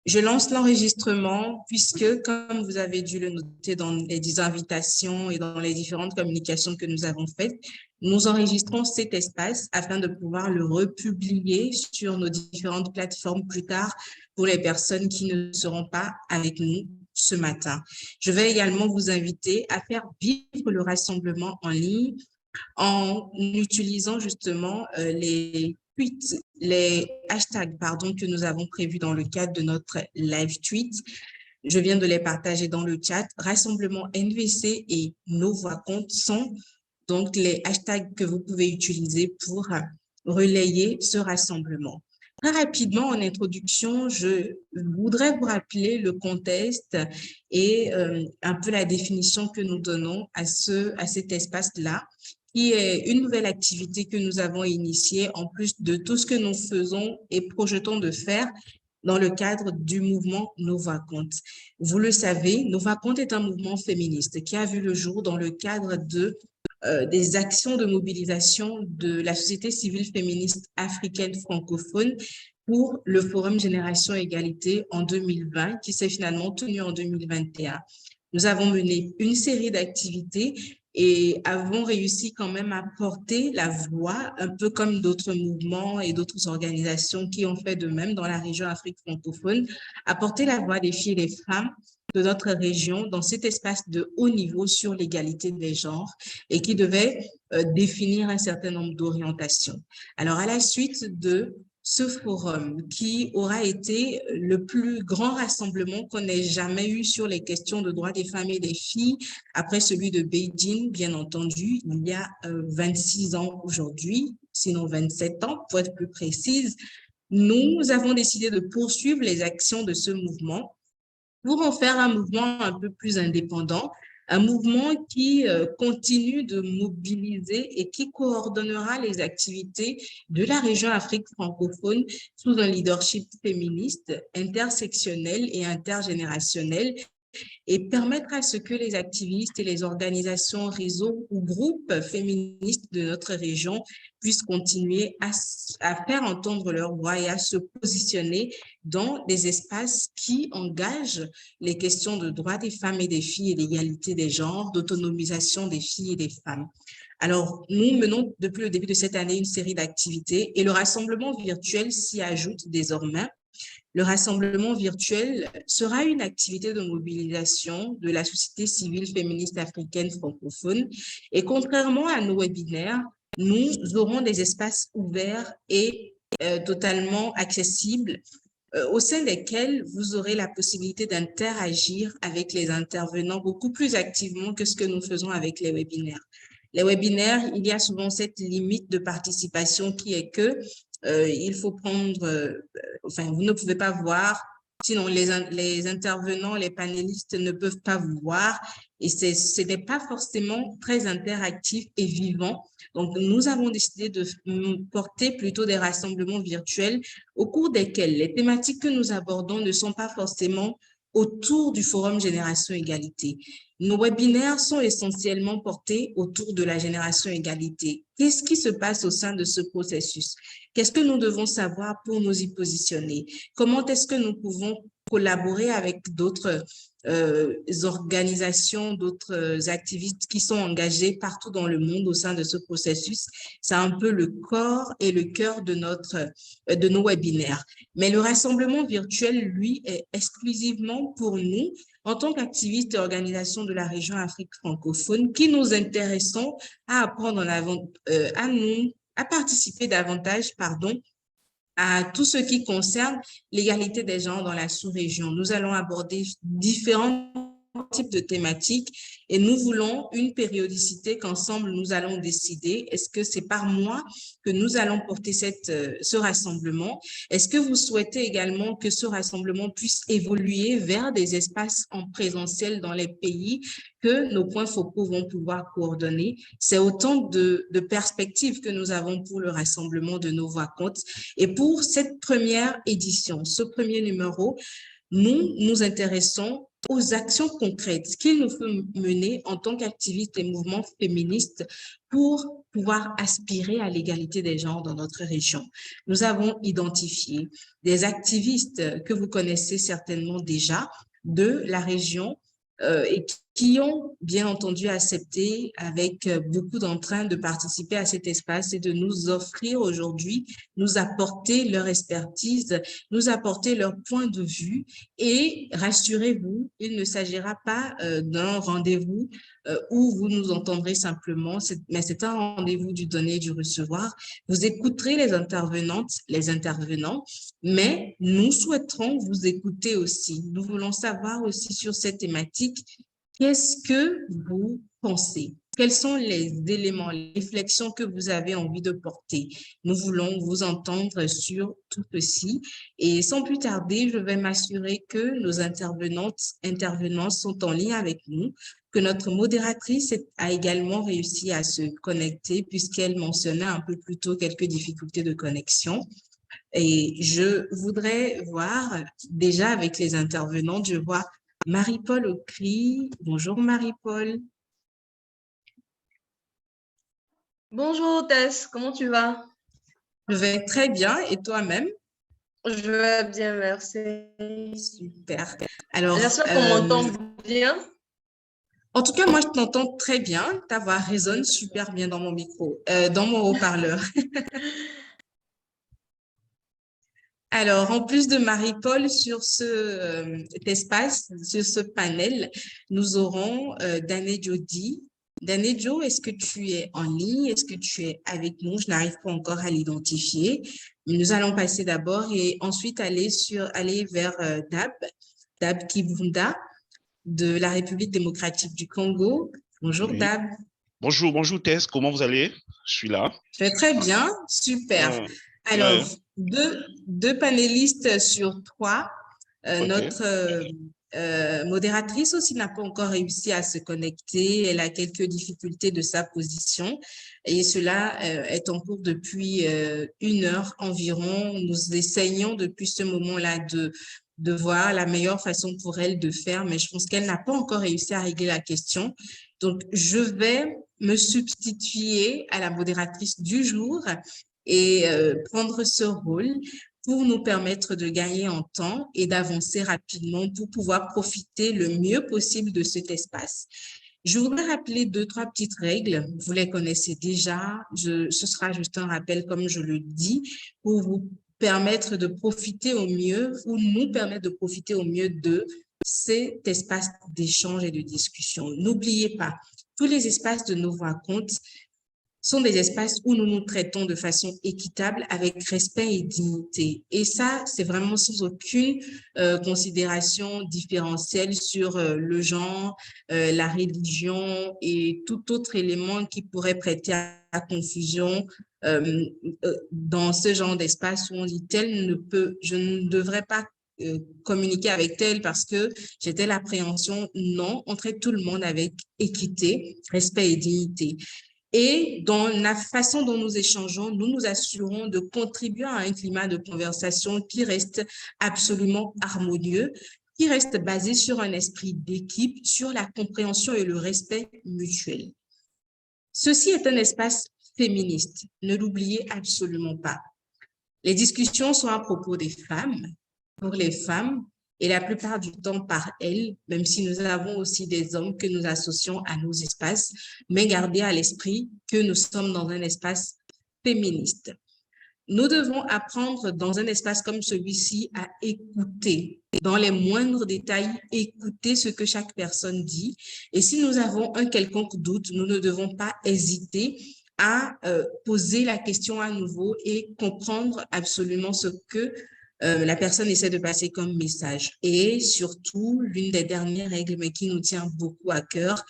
Je lance l'enregistrement puisque, comme vous avez dû le noter dans les invitations et dans les différentes communications que nous avons faites, nous enregistrons cet espace afin de pouvoir le republier sur nos différentes plateformes plus tard pour les personnes qui ne seront pas avec nous ce matin. Je vais également vous inviter à faire vivre le rassemblement en ligne en utilisant justement les tweets, les hashtags pardon, que nous avons prévus dans le cadre de notre live tweet. Je viens de les partager dans le chat. Rassemblement NVC et nos voix comptes sont donc les hashtags que vous pouvez utiliser pour relayer ce rassemblement. Très rapidement, en introduction, je voudrais vous rappeler le contexte et un peu la définition que nous donnons à cet espace-là, qui est une nouvelle activité que nous avons initiée en plus de tout ce que nous faisons et projetons de faire dans le cadre du mouvement Nova Compte. Vous le savez, Nova Compte est un mouvement féministe qui a vu le jour dans le cadre des actions de mobilisation de la société civile féministe africaine francophone pour le Forum Génération Égalité en 2020, qui s'est finalement tenu en 2021. Nous avons mené une série d'activités et avons réussi quand même à porter la voix, un peu comme d'autres mouvements et d'autres organisations qui ont fait de même dans la région Afrique francophone, à porter la voix des filles et des femmes de notre région dans cet espace de haut niveau sur l'égalité des genres et qui devait définir un certain nombre d'orientations. Alors, à la suite de ce forum qui aura été le plus grand rassemblement qu'on ait jamais eu sur les questions de droits des femmes et des filles, après celui de Beijing, bien entendu, il y a 26 ans aujourd'hui, sinon 27 ans, pour être plus précise, nous avons décidé de poursuivre les actions de ce mouvement pour en faire un mouvement un peu plus indépendant, un mouvement qui continue de mobiliser et qui coordonnera les activités de la région Afrique francophone sous un leadership féministe, intersectionnel et intergénérationnel et permettre à ce que les activistes et les organisations, réseaux ou groupes féministes de notre région puissent continuer à faire entendre leur voix et à se positionner dans des espaces qui engagent les questions de droits des femmes et des filles et d'égalité des genres, d'autonomisation des filles et des femmes. Alors, nous menons depuis le début de cette année une série d'activités et le rassemblement virtuel s'y ajoute désormais. Le rassemblement virtuel sera une activité de mobilisation de la société civile féministe africaine francophone et contrairement à nos webinaires, nous aurons des espaces ouverts et totalement accessibles au sein desquels vous aurez la possibilité d'interagir avec les intervenants beaucoup plus activement que ce que nous faisons avec les webinaires. Les webinaires, il y a souvent cette limite de participation qui est que il faut prendre, enfin, vous ne pouvez pas voir, sinon les intervenants, les panélistes ne peuvent pas vous voir et ce n'est pas forcément très interactif et vivant. Donc, nous avons décidé de porter plutôt des rassemblements virtuels au cours desquels les thématiques que nous abordons ne sont pas forcément autour du Forum Génération Égalité. Nos webinaires sont essentiellement portés autour de la Génération Égalité. Qu'est-ce qui se passe au sein de ce processus? Qu'est-ce que nous devons savoir pour nous y positionner? Comment est-ce que nous pouvons collaborer avec d'autres organisations, d'autres activistes qui sont engagés partout dans le monde au sein de ce processus? C'est un peu le corps et le cœur de nos webinaires. Mais le rassemblement virtuel, lui, est exclusivement pour nous, en tant qu'activistes et organisations de la région Afrique francophone, qui nous intéressons à apprendre en avant, à participer davantage, à tout ce qui concerne l'égalité des genres dans la sous-région. Nous allons aborder différents types de thématiques et nous voulons une périodicité qu'ensemble nous allons décider. Est-ce que c'est par mois que nous allons porter ce rassemblement? Est-ce que vous souhaitez également que ce rassemblement puisse évoluer vers des espaces en présentiel dans les pays que nos points focaux vont pouvoir coordonner? C'est autant de perspectives que nous avons pour le rassemblement de nos voix comptes. Et pour cette première édition, ce premier numéro, nous nous intéressons aux actions concrètes qu'il nous faut mener en tant qu'activistes et mouvements féministes pour pouvoir aspirer à l'égalité des genres dans notre région. Nous avons identifié des activistes que vous connaissez certainement déjà de la région et qui ont bien entendu accepté avec beaucoup d'entrain de participer à cet espace et de nous offrir aujourd'hui, nous apporter leur expertise, nous apporter leur point de vue. Et rassurez-vous, il ne s'agira pas d'un rendez-vous où vous nous entendrez simplement, mais c'est un rendez-vous du donner et du recevoir. Vous écouterez les intervenantes, les intervenants, mais nous souhaiterons vous écouter aussi. Nous voulons savoir aussi sur cette thématique, qu'est-ce que vous pensez? Quels sont les éléments, les réflexions que vous avez envie de porter? Nous voulons vous entendre sur tout ceci. Et sans plus tarder, je vais m'assurer que nos intervenants sont en ligne avec nous, que notre modératrice a également réussi à se connecter puisqu'elle mentionnait un peu plus tôt quelques difficultés de connexion. Et je voudrais voir déjà avec les intervenantes, je vois Marie-Paul Aukry. Bonjour Marie-Paul. Bonjour Tess, comment tu vas? Je vais très bien et toi-même? Je vais bien, merci. Super. Alors, j'espère qu'on m'entend bien. En tout cas, moi, je t'entends très bien. Ta voix résonne super bien dans mon micro, dans mon haut-parleur. Alors, en plus de Marie-Paul, sur cet espace, sur ce panel, nous aurons Dané Jody. Dané Jo, est-ce que tu es en ligne? Est-ce que tu es avec nous? Je n'arrive pas encore à l'identifier. Nous allons passer d'abord et ensuite aller vers Dab Kibunda de la République démocratique du Congo. Bonjour, Oui. Dab. Bonjour Tess, comment vous allez? Je suis là. Je vais très bien, super. Alors, ouais. deux panélistes sur trois. Ok. Notre modératrice aussi n'a pas encore réussi à se connecter. Elle a quelques difficultés de sa position et cela est en cours depuis 1 heure environ. Nous essayons depuis ce moment-là de voir la meilleure façon pour elle de faire, mais je pense qu'elle n'a pas encore réussi à régler la question. Donc, je vais me substituer à la modératrice du jour et prendre ce rôle pour nous permettre de gagner en temps et d'avancer rapidement pour pouvoir profiter le mieux possible de cet espace. Je voudrais rappeler 2-3 petites règles. Vous les connaissez déjà. Ce sera juste un rappel, comme je le dis, pour vous permettre de profiter au mieux ou nous permettre de profiter au mieux de cet espace d'échange et de discussion. N'oubliez pas, tous les espaces de nos rencontres sont des espaces où nous nous traitons de façon équitable, avec respect et dignité. Et ça, c'est vraiment sans aucune considération différentielle sur le genre, la religion et tout autre élément qui pourrait prêter à confusion dans ce genre d'espace où on dit je ne devrais pas communiquer avec tel parce que j'ai telle appréhension. Non, on traite tout le monde avec équité, respect et dignité. Et dans la façon dont nous échangeons, nous nous assurons de contribuer à un climat de conversation qui reste absolument harmonieux, qui reste basé sur un esprit d'équipe, sur la compréhension et le respect mutuel. Ceci est un espace féministe, ne l'oubliez absolument pas. Les discussions sont à propos des femmes, pour les femmes, et la plupart du temps par elles, même si nous avons aussi des hommes que nous associons à nos espaces, mais gardez à l'esprit que nous sommes dans un espace féministe. Nous devons apprendre dans un espace comme celui-ci à écouter, dans les moindres détails, écouter ce que chaque personne dit. Et si nous avons un quelconque doute, nous ne devons pas hésiter à poser la question à nouveau et comprendre absolument ce que la personne essaie de passer comme message. Et surtout, l'une des dernières règles, mais qui nous tient beaucoup à cœur,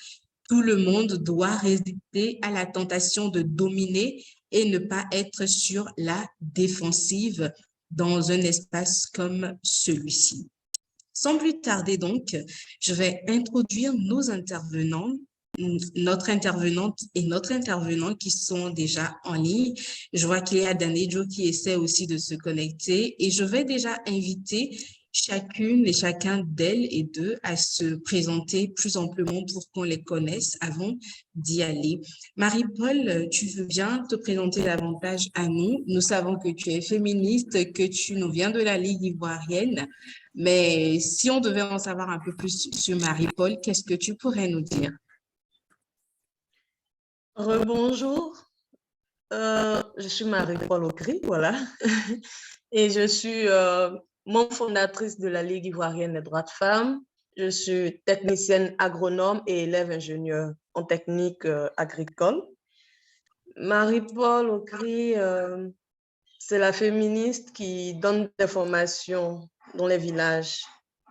tout le monde doit résister à la tentation de dominer et ne pas être sur la défensive dans un espace comme celui-ci. Sans plus tarder donc, je vais introduire nos intervenants, notre intervenante et notre intervenant qui sont déjà en ligne. Je vois qu'il y a Danejo qui essaie aussi de se connecter et je vais déjà inviter chacune et chacun d'elles et d'eux à se présenter plus amplement pour qu'on les connaisse avant d'y aller. Marie-Paul, tu veux bien te présenter davantage à nous? Nous savons que tu es féministe, que tu nous viens de la Ligue ivoirienne, mais si on devait en savoir un peu plus sur Marie-Paul, qu'est-ce que tu pourrais nous dire? Rebonjour, je suis Marie-Paul Aukry, voilà, et je suis membre fondatrice de la Ligue ivoirienne des droits de femmes. Je suis technicienne agronome et élève ingénieur en technique agricole. Marie-Paul Aukry, c'est la féministe qui donne des formations dans les villages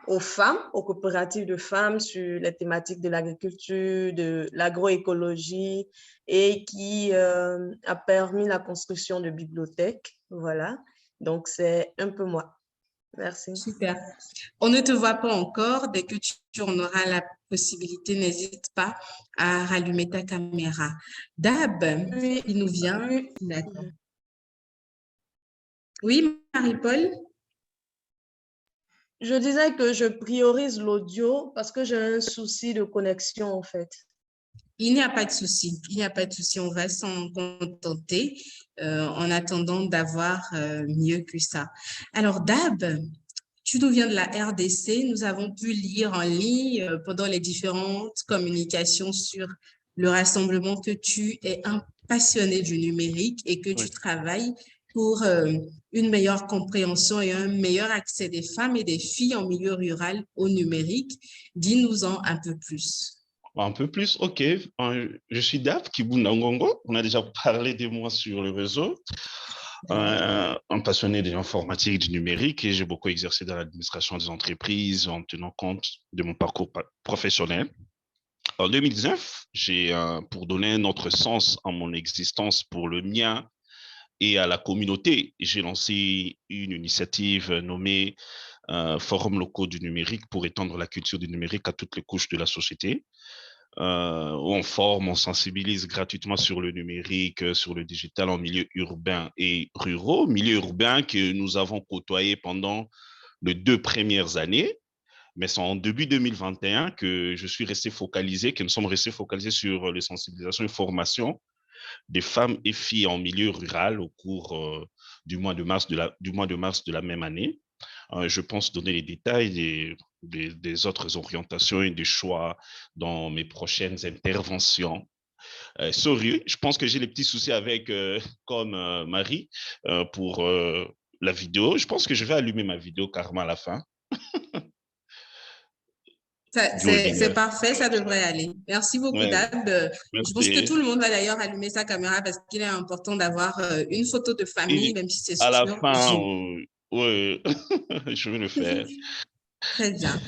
aux femmes, aux coopératives de femmes sur les thématiques de l'agriculture, de l'agroécologie et qui a permis la construction de bibliothèques. Voilà, donc c'est un peu moi. Merci. Super. On ne te voit pas encore. Dès que tu en auras la possibilité, n'hésite pas à rallumer ta caméra. Dab, Oui, il nous vient. oui. D'accord. Oui, Marie-Paul? Je disais que je priorise l'audio parce que j'ai un souci de connexion en fait. Il n'y a pas de souci. Il n'y a pas de souci. On va s'en contenter en attendant d'avoir mieux que ça. Alors, Dab, tu nous viens de la RDC. Nous avons pu lire en ligne pendant les différentes communications sur le rassemblement que tu es un passionné du numérique et que tu Oui. travailles pour une meilleure compréhension et un meilleur accès des femmes et des filles en milieu rural au numérique. Dis-nous-en un peu plus. Un peu plus, ok. Je suis Dave Kibunda Ngongo. On a déjà parlé de moi sur le réseau. Un passionné de l'informatique et du numérique et j'ai beaucoup exercé dans l'administration des entreprises en tenant compte de mon parcours professionnel. En 2019, pour donner un autre sens à mon existence pour le mien et à la communauté, j'ai lancé une initiative nommée Forum locaux du numérique pour étendre la culture du numérique à toutes les couches de la société. On forme, on sensibilise gratuitement sur le numérique, sur le digital en milieu urbain et ruraux, milieu urbain que nous avons côtoyé pendant les 2 premières années. Mais c'est en début 2021 que je suis resté focalisé, que nous sommes restés focalisés sur les sensibilisations et formations des femmes et filles en milieu rural au cours du mois de mars de la même année. Je pense donner les détails des autres orientations et des choix dans mes prochaines interventions. Sorry, je pense que j'ai les petits soucis avec, comme Marie, pour la vidéo. Je pense que je vais allumer ma vidéo carrément à la fin. C'est parfait, ça devrait aller. Merci beaucoup, Ouais, Dab. Je pense que tout merci. le monde va d'ailleurs allumer sa caméra parce qu'il est important d'avoir une photo de famille, Et même si c'est à la sur fin, Zoom. ouais, je vais le faire. Très bien.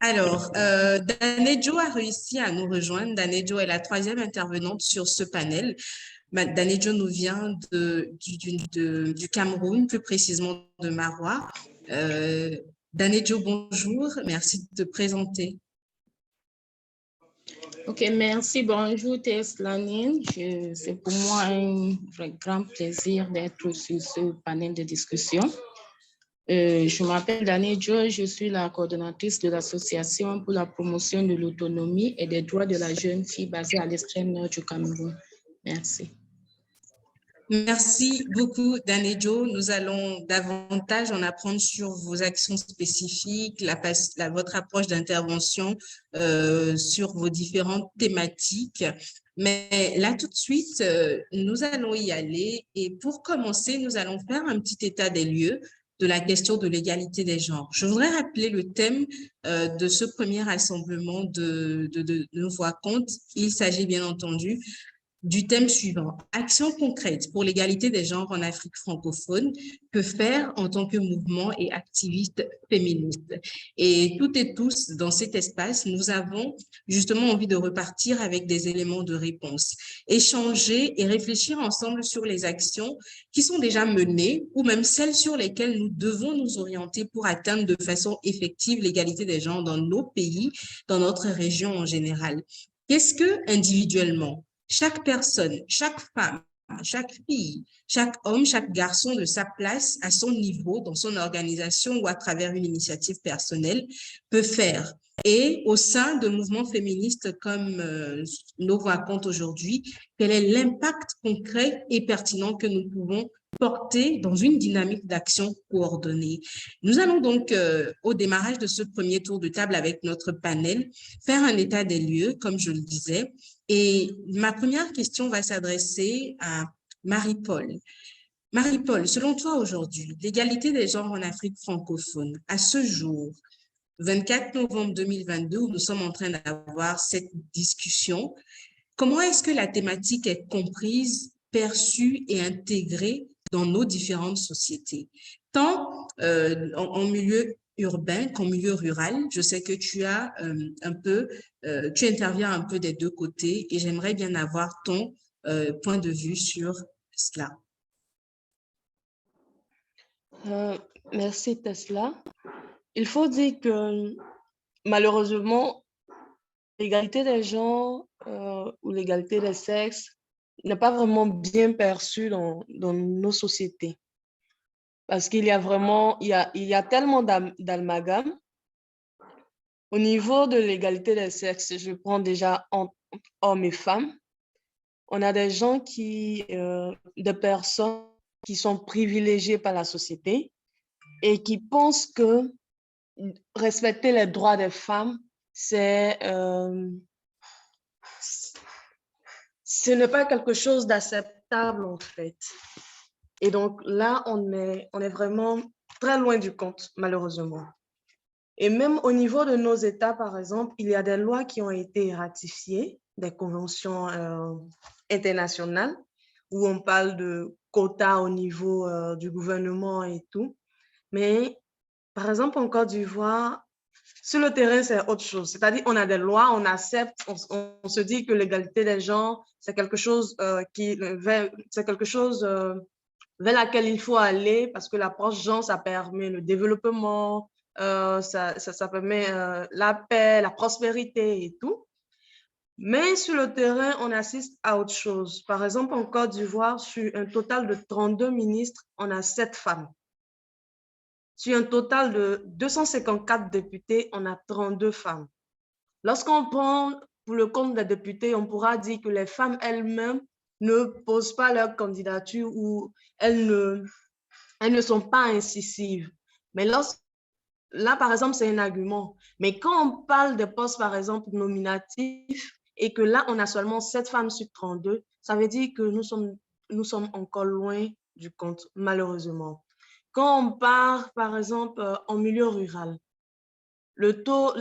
Alors, Danejo a réussi à nous rejoindre. Danejo est la troisième intervenante sur ce panel. Danejo nous vient du Cameroun, plus précisément de Marois. Danejo, bonjour. Merci de te présenter. Ok, merci. Bonjour, Teslanine. C'est pour moi un vrai grand plaisir d'être sur ce panel de discussion. Je m'appelle Dani Joe, je suis la coordonnatrice de l'Association pour la promotion de l'autonomie et des droits de la jeune fille basée à l'extrême nord du Cameroun. Merci. Merci beaucoup, Danejo. Nous allons davantage en apprendre sur vos actions spécifiques, votre approche d'intervention sur vos différentes thématiques. Mais là, tout de suite, nous allons y aller. Et pour commencer, nous allons faire un petit état des lieux de la question de l'égalité des genres. Je voudrais rappeler le thème de ce premier rassemblement de nos voix comptes. Il s'agit bien entendu du thème suivant, action concrète pour l'égalité des genres en Afrique francophone, que faire en tant que mouvement et activiste féministe. Et toutes et tous dans cet espace, nous avons justement envie de repartir avec des éléments de réponse, échanger et réfléchir ensemble sur les actions qui sont déjà menées ou même celles sur lesquelles nous devons nous orienter pour atteindre de façon effective l'égalité des genres dans nos pays, dans notre région en général. Qu'est-ce que individuellement, chaque personne, chaque femme, chaque fille, chaque homme, chaque garçon de sa place, à son niveau, dans son organisation ou à travers une initiative personnelle, peut faire. Et au sein de mouvements féministes comme nous raconte aujourd'hui, quel est l'impact concret et pertinent que nous pouvons porter dans une dynamique d'action coordonnée. Nous allons donc, au démarrage de ce premier tour de table avec notre panel, faire un état des lieux, comme je le disais. Et ma première question va s'adresser à Marie-Paul. Marie-Paul, selon toi aujourd'hui, l'égalité des genres en Afrique francophone, à ce jour, 24 novembre 2022, où nous sommes en train d'avoir cette discussion, comment est-ce que la thématique est comprise, perçue et intégrée dans nos différentes sociétés, tant en milieu urbain qu'en milieu rural? Je sais que tu as tu interviens un peu des deux côtés et j'aimerais bien avoir ton point de vue sur cela. Merci Tesla. Il faut dire que malheureusement, l'égalité des genres ou l'égalité des sexes n'est pas vraiment bien perçue dans nos sociétés. Parce qu'il y a vraiment, il y a tellement d'amalgames. Au niveau de l'égalité des sexes, je prends déjà hommes et femmes. On a des gens des personnes qui sont privilégiées par la société et qui pensent que respecter les droits des femmes, ce n'est pas quelque chose d'acceptable en fait. Et donc là, on est vraiment très loin du compte, malheureusement. Et même au niveau de nos États, par exemple, il y a des lois qui ont été ratifiées, des conventions internationales, où on parle de quotas au niveau du gouvernement et tout. Mais par exemple, en Côte d'Ivoire, sur le terrain, c'est autre chose. C'est-à-dire, on a des lois, on accepte, on se dit que l'égalité des genres, c'est quelque chose vers laquelle il faut aller parce que l'approche genre, ça permet le développement, ça permet la paix, la prospérité et tout. Mais sur le terrain, on assiste à autre chose. Par exemple, en Côte d'Ivoire, sur un total de 32 ministres, on a 7 femmes. Sur un total de 254 députés, on a 32 femmes. Lorsqu'on prend pour le compte des députés, on pourra dire que les femmes elles-mêmes ne posent pas leur candidature ou elles ne sont pas incisives. Mais là, par exemple, c'est un argument. Mais quand on parle de postes, par exemple, nominatifs, et que là, on a seulement 7 femmes sur 32, ça veut dire que nous sommes encore loin du compte, malheureusement. Quand on part, par exemple, en milieu rural, le taux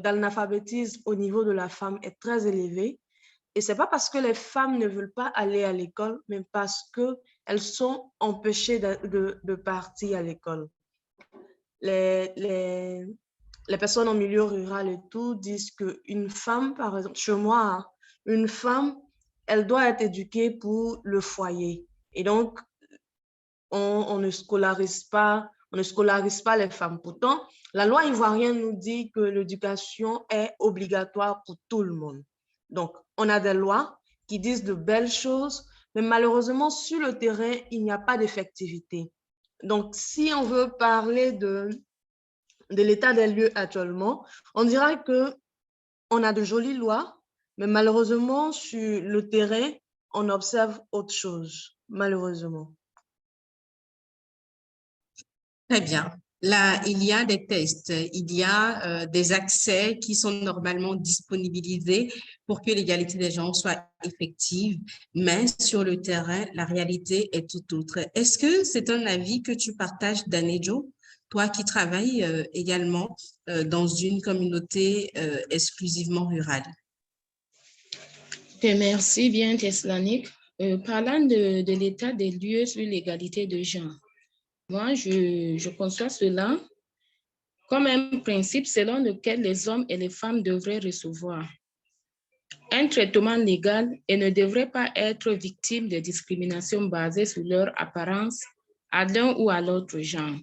d'analphabétisme au niveau de la femme est très élevé. Et ce n'est pas parce que les femmes ne veulent pas aller à l'école, mais parce qu'elles sont empêchées de partir à l'école. Les personnes en milieu rural et tout disent qu'une femme, par exemple, chez moi, une femme, elle doit être éduquée pour le foyer. Et donc, on ne scolarise pas les femmes. Pourtant, la loi ivoirienne nous dit que l'éducation est obligatoire pour tout le monde. Donc, on a des lois qui disent de belles choses, mais malheureusement, sur le terrain, il n'y a pas d'effectivité. Donc, si on veut parler de l'état des lieux actuellement, on dira qu'on a de jolies lois, mais malheureusement, sur le terrain, on observe autre chose, malheureusement. Très bien. Là, il y a des tests, il y a des accès qui sont normalement disponibilisés pour que l'égalité des genres soit effective, mais sur le terrain, la réalité est tout autre. Est-ce que c'est un avis que tu partages, Danejo, toi qui travailles également dans une communauté exclusivement rurale? Merci bien, Teslanik. Parlant de l'état des lieux sur l'égalité de genre, moi, je conçois cela comme un principe selon lequel les hommes et les femmes devraient recevoir un traitement légal et ne devraient pas être victimes de discriminations basées sur leur apparence à l'un ou à l'autre genre.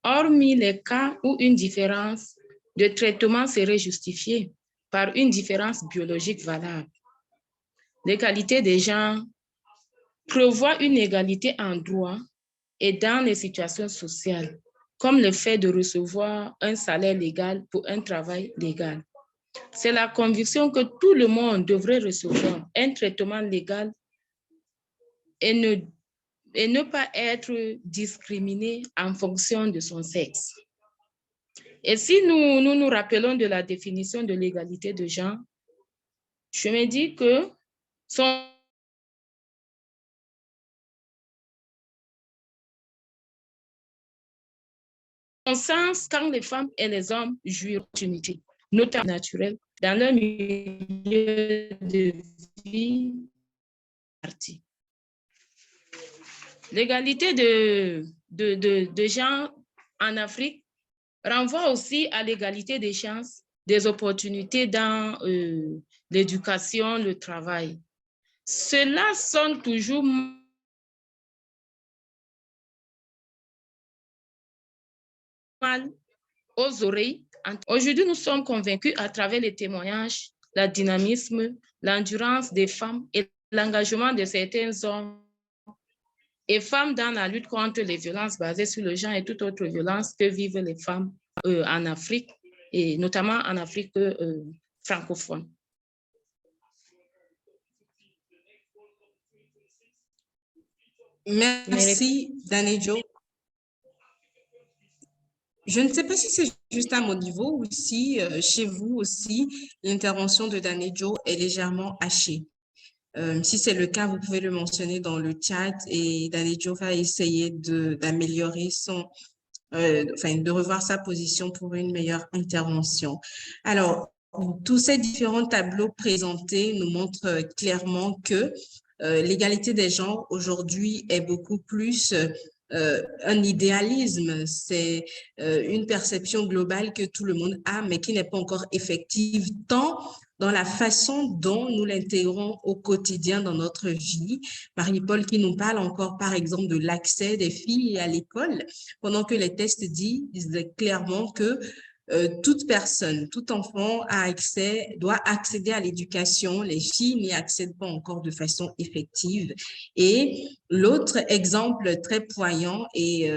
Hormis les cas où une différence de traitement serait justifiée par une différence biologique valable. L'égalité des genres prévoit une égalité en droit et dans les situations sociales, comme le fait de recevoir un salaire légal pour un travail légal. C'est la conviction que tout le monde devrait recevoir un traitement légal et ne pas être discriminé en fonction de son sexe. Et si nous rappelons de la définition de l'égalité de genre, je me dis que son sens quand les femmes et les hommes jouissent d'opportunités, notamment naturelles, dans leur milieu de vie. L'égalité de genre en Afrique renvoie aussi à l'égalité des chances, des opportunités dans l'éducation, le travail. Cela sonne toujours mal aux oreilles. Aujourd'hui, nous sommes convaincus à travers les témoignages, le dynamisme, l'endurance des femmes et l'engagement de certains hommes et femmes dans la lutte contre les violences basées sur le genre et toute autre violence que vivent les femmes en Afrique, et notamment en Afrique francophone. Merci, Danejo. Je ne sais pas si c'est juste à mon niveau ou si chez vous aussi, l'intervention de Danejo est légèrement hachée. Si c'est le cas, vous pouvez le mentionner dans le chat et Danejo va essayer d'améliorer de revoir sa position pour une meilleure intervention. Alors, tous ces différents tableaux présentés nous montrent clairement que l'égalité des genres aujourd'hui est beaucoup plus un idéalisme, c'est une perception globale que tout le monde a, mais qui n'est pas encore effective, tant dans la façon dont nous l'intégrons au quotidien dans notre vie. Marie-Paul qui nous parle encore, par exemple, de l'accès des filles à l'école, pendant que les tests disent clairement que toute personne, tout enfant doit accéder à l'éducation. Les filles n'y accèdent pas encore de façon effective. Et l'autre exemple très poignant et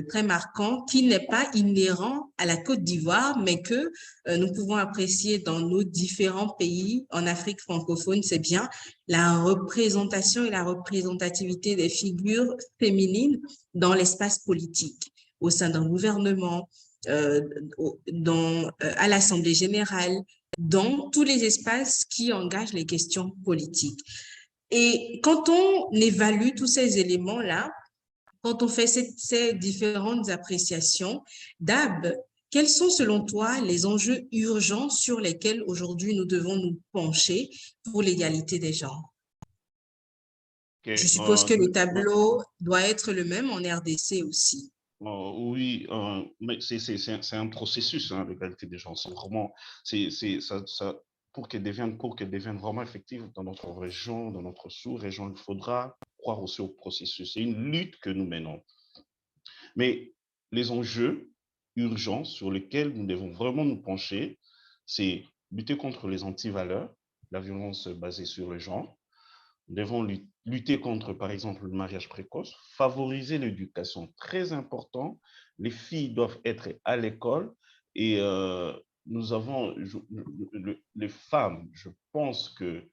très marquant, qui n'est pas inhérent à la Côte d'Ivoire, mais que nous pouvons apprécier dans nos différents pays en Afrique francophone, c'est bien la représentation et la représentativité des figures féminines dans l'espace politique, au sein d'un gouvernement, à l'Assemblée générale, dans tous les espaces qui engagent les questions politiques. Et quand on évalue tous ces éléments-là, quand on fait ces différentes appréciations, Dab, quels sont selon toi les enjeux urgents sur lesquels aujourd'hui nous devons nous pencher pour l'égalité des genres? Okay. Je suppose que le tableau doit être le même en RDC aussi. Oui, mais c'est un processus, hein, l'égalité des genres. C'est vraiment, pour qu'elle devienne vraiment effective dans notre région, dans notre sous-région, il faudra croire aussi au processus. C'est une lutte que nous menons. Mais les enjeux urgents sur lesquels nous devons vraiment nous pencher, c'est lutter contre les antivaleurs, la violence basée sur le genre. Nous devons lutter contre, par exemple, le mariage précoce, favoriser l'éducation, très important. Les filles doivent être à l'école et nous avons, les femmes, je pense que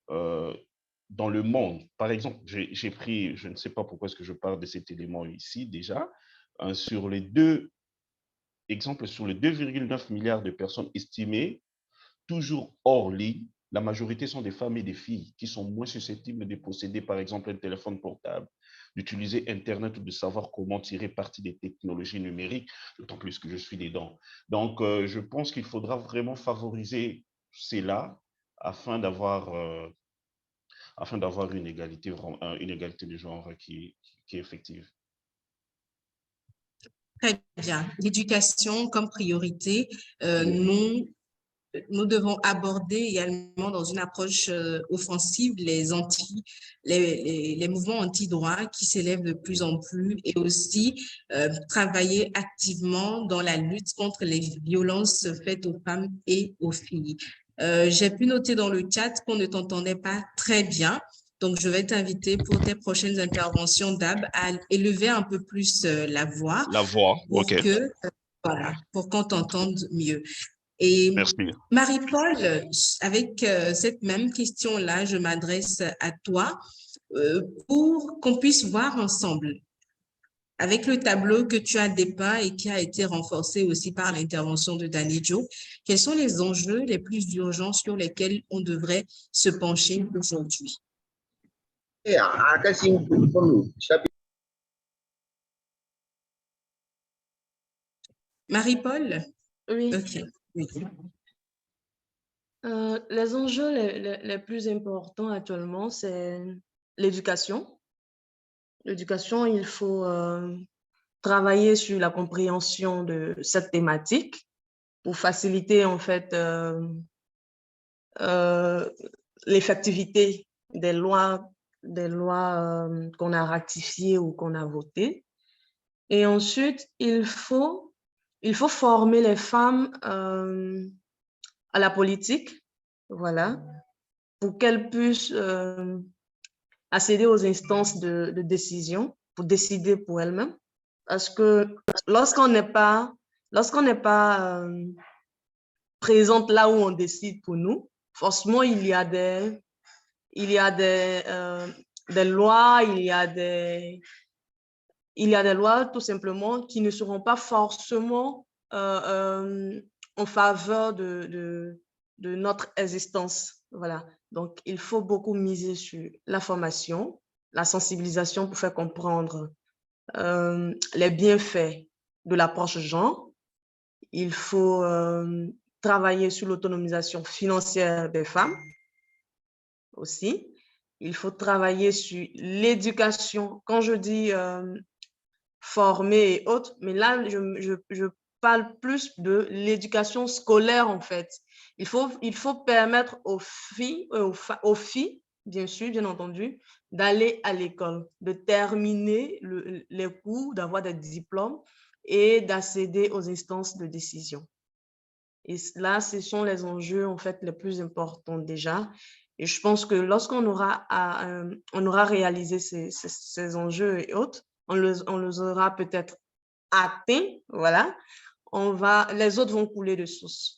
dans le monde, par exemple, j'ai pris, je ne sais pas pourquoi est-ce que je parle de cet élément ici déjà, sur les 2,9 milliards de personnes estimées, toujours hors ligne, la majorité sont des femmes et des filles qui sont moins susceptibles de posséder, par exemple, un téléphone portable, d'utiliser Internet ou de savoir comment tirer parti des technologies numériques, d'autant plus que je suis dedans. Donc, je pense qu'il faudra vraiment favoriser cela afin d'avoir une égalité de genre qui est effective. Très bien. L'éducation comme priorité, nous devons aborder également dans une approche offensive les mouvements anti-droit qui s'élèvent de plus en plus et aussi travailler activement dans la lutte contre les violences faites aux femmes et aux filles. J'ai pu noter dans le chat qu'on ne t'entendait pas très bien. Donc, je vais t'inviter pour tes prochaines interventions, Dab, à élever un peu plus la voix La voix, pour ok. voilà, pour qu'on t'entende mieux. Et Merci. Marie-Paul, avec cette même question-là, je m'adresse à toi pour qu'on puisse voir ensemble, avec le tableau que tu as dépeint et qui a été renforcé aussi par l'intervention de Danejo, quels sont les enjeux les plus urgents sur lesquels on devrait se pencher aujourd'hui? Marie-Paul? Oui. OK. Oui. Les enjeux les plus importants actuellement, c'est l'éducation. L'éducation, il faut travailler sur la compréhension de cette thématique pour faciliter en fait l'effectivité des lois qu'on a ratifiées ou qu'on a votées. Et ensuite, il faut former les femmes à la politique, voilà, pour qu'elles puissent accéder aux instances de décision, pour décider pour elles-mêmes. Parce que lorsqu'on n'est pas présente là où on décide pour nous, forcément, il y a des lois, il y a des lois tout simplement qui ne seront pas forcément en faveur de notre existence. Voilà. Donc, il faut beaucoup miser sur la formation, la sensibilisation pour faire comprendre les bienfaits de l'approche genre. Il faut travailler sur l'autonomisation financière des femmes aussi. Il faut travailler sur l'éducation. Quand je dis former et autres, mais là, je parle plus de l'éducation scolaire, en fait. Il faut permettre aux filles, bien sûr, bien entendu, d'aller à l'école, de terminer les cours, d'avoir des diplômes et d'accéder aux instances de décision. Et là, ce sont les enjeux, en fait, les plus importants déjà. Et je pense que lorsqu'on aura réalisé ces enjeux et autres, on les aura peut-être atteints, voilà, les autres vont couler de source.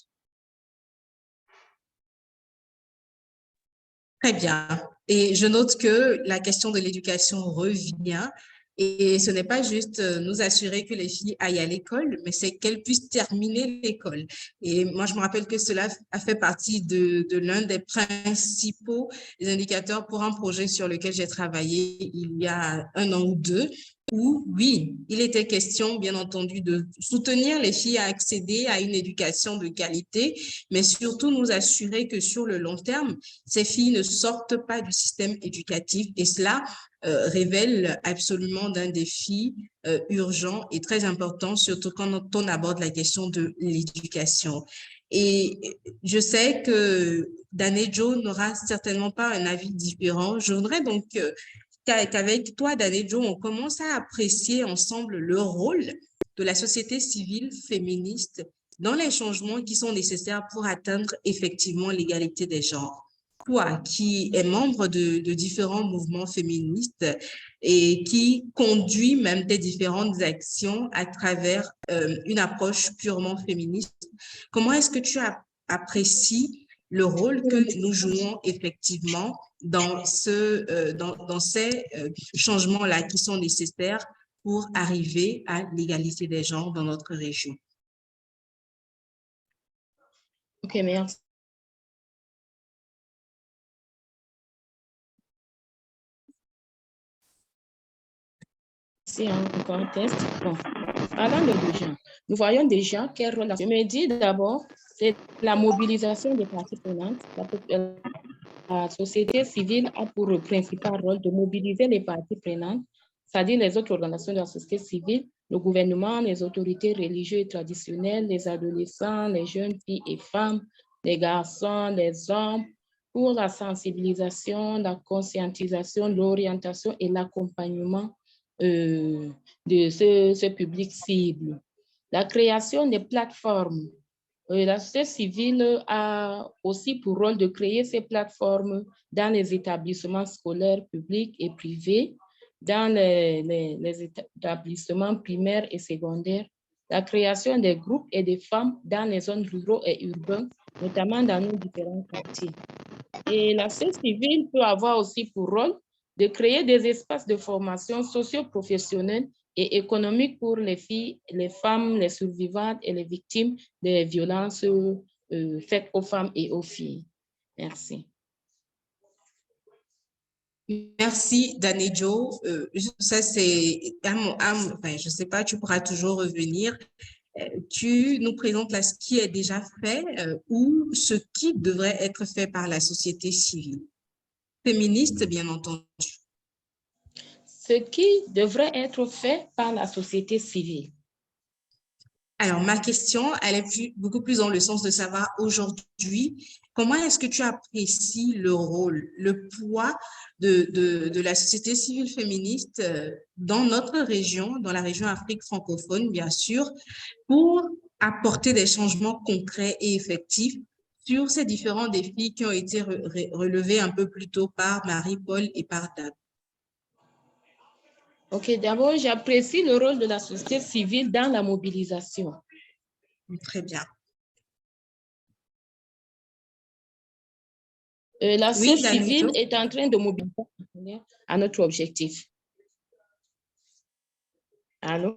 Très bien. Et je note que la question de l'éducation revient. Et ce n'est pas juste nous assurer que les filles aillent à l'école, mais c'est qu'elles puissent terminer l'école. Et moi, je me rappelle que cela a fait partie de l'un des principaux indicateurs pour un projet sur lequel j'ai travaillé il y a 1 an ou 2, où, oui, il était question, bien entendu, de soutenir les filles à accéder à une éducation de qualité, mais surtout nous assurer que sur le long terme, ces filles ne sortent pas du système éducatif et cela révèle absolument d'un défi urgent et très important, surtout quand on aborde la question de l'éducation. Et je sais que Danejo n'aura certainement pas un avis différent. Je voudrais donc qu'avec toi, Danejo, on commence à apprécier ensemble le rôle de la société civile féministe dans les changements qui sont nécessaires pour atteindre effectivement l'égalité des genres. Toi, qui es membre de différents mouvements féministes et qui conduit même des différentes actions à travers une approche purement féministe, comment est-ce que tu apprécies le rôle que nous jouons effectivement dans ces changements-là qui sont nécessaires pour arriver à l'égalité des genres dans notre région? Ok, merci. C'est encore un test. Bon, parlant de gens, nous voyons déjà quel rôle. Je me dis d'abord, c'est la mobilisation des parties prenantes. La société civile a pour principal rôle de mobiliser les parties prenantes, c'est-à-dire les autres organisations de la société civile, le gouvernement, les autorités religieuses et traditionnelles, les adolescents, les jeunes filles et femmes, les garçons, les hommes, pour la sensibilisation, la conscientisation, l'orientation et l'accompagnement de ce public cible. La création des plateformes La société civile a aussi pour rôle de créer ces plateformes dans les établissements scolaires publics et privés, dans les établissements primaires et secondaires, la création des groupes et des femmes dans les zones rurales et urbaines, notamment dans nos différents quartiers. Et la société civile peut avoir aussi pour rôle de créer des espaces de formation socio-professionnelle et économique pour les filles, les femmes, les survivantes et les victimes des violences faites aux femmes et aux filles. Merci. Merci, Danejo. Ça, c'est, enfin, je ne sais pas, tu pourras toujours revenir. Tu nous présentes là ce qui est déjà fait ou ce qui devrait être fait par la société civile. Féministe, bien entendu. Ce qui devrait être fait par la société civile. Alors, ma question, elle est beaucoup plus dans le sens de savoir aujourd'hui, comment est-ce que tu apprécies le rôle, le poids de la société civile féministe dans notre région, dans la région Afrique francophone, bien sûr, pour apporter des changements concrets et effectifs sur ces différents défis qui ont été relevés un peu plus tôt par Marie-Paul et par Dab. OK, d'abord, j'apprécie le rôle de la société civile dans la mobilisation. Très bien. La société civile est en train de mobiliser à notre objectif. Allô?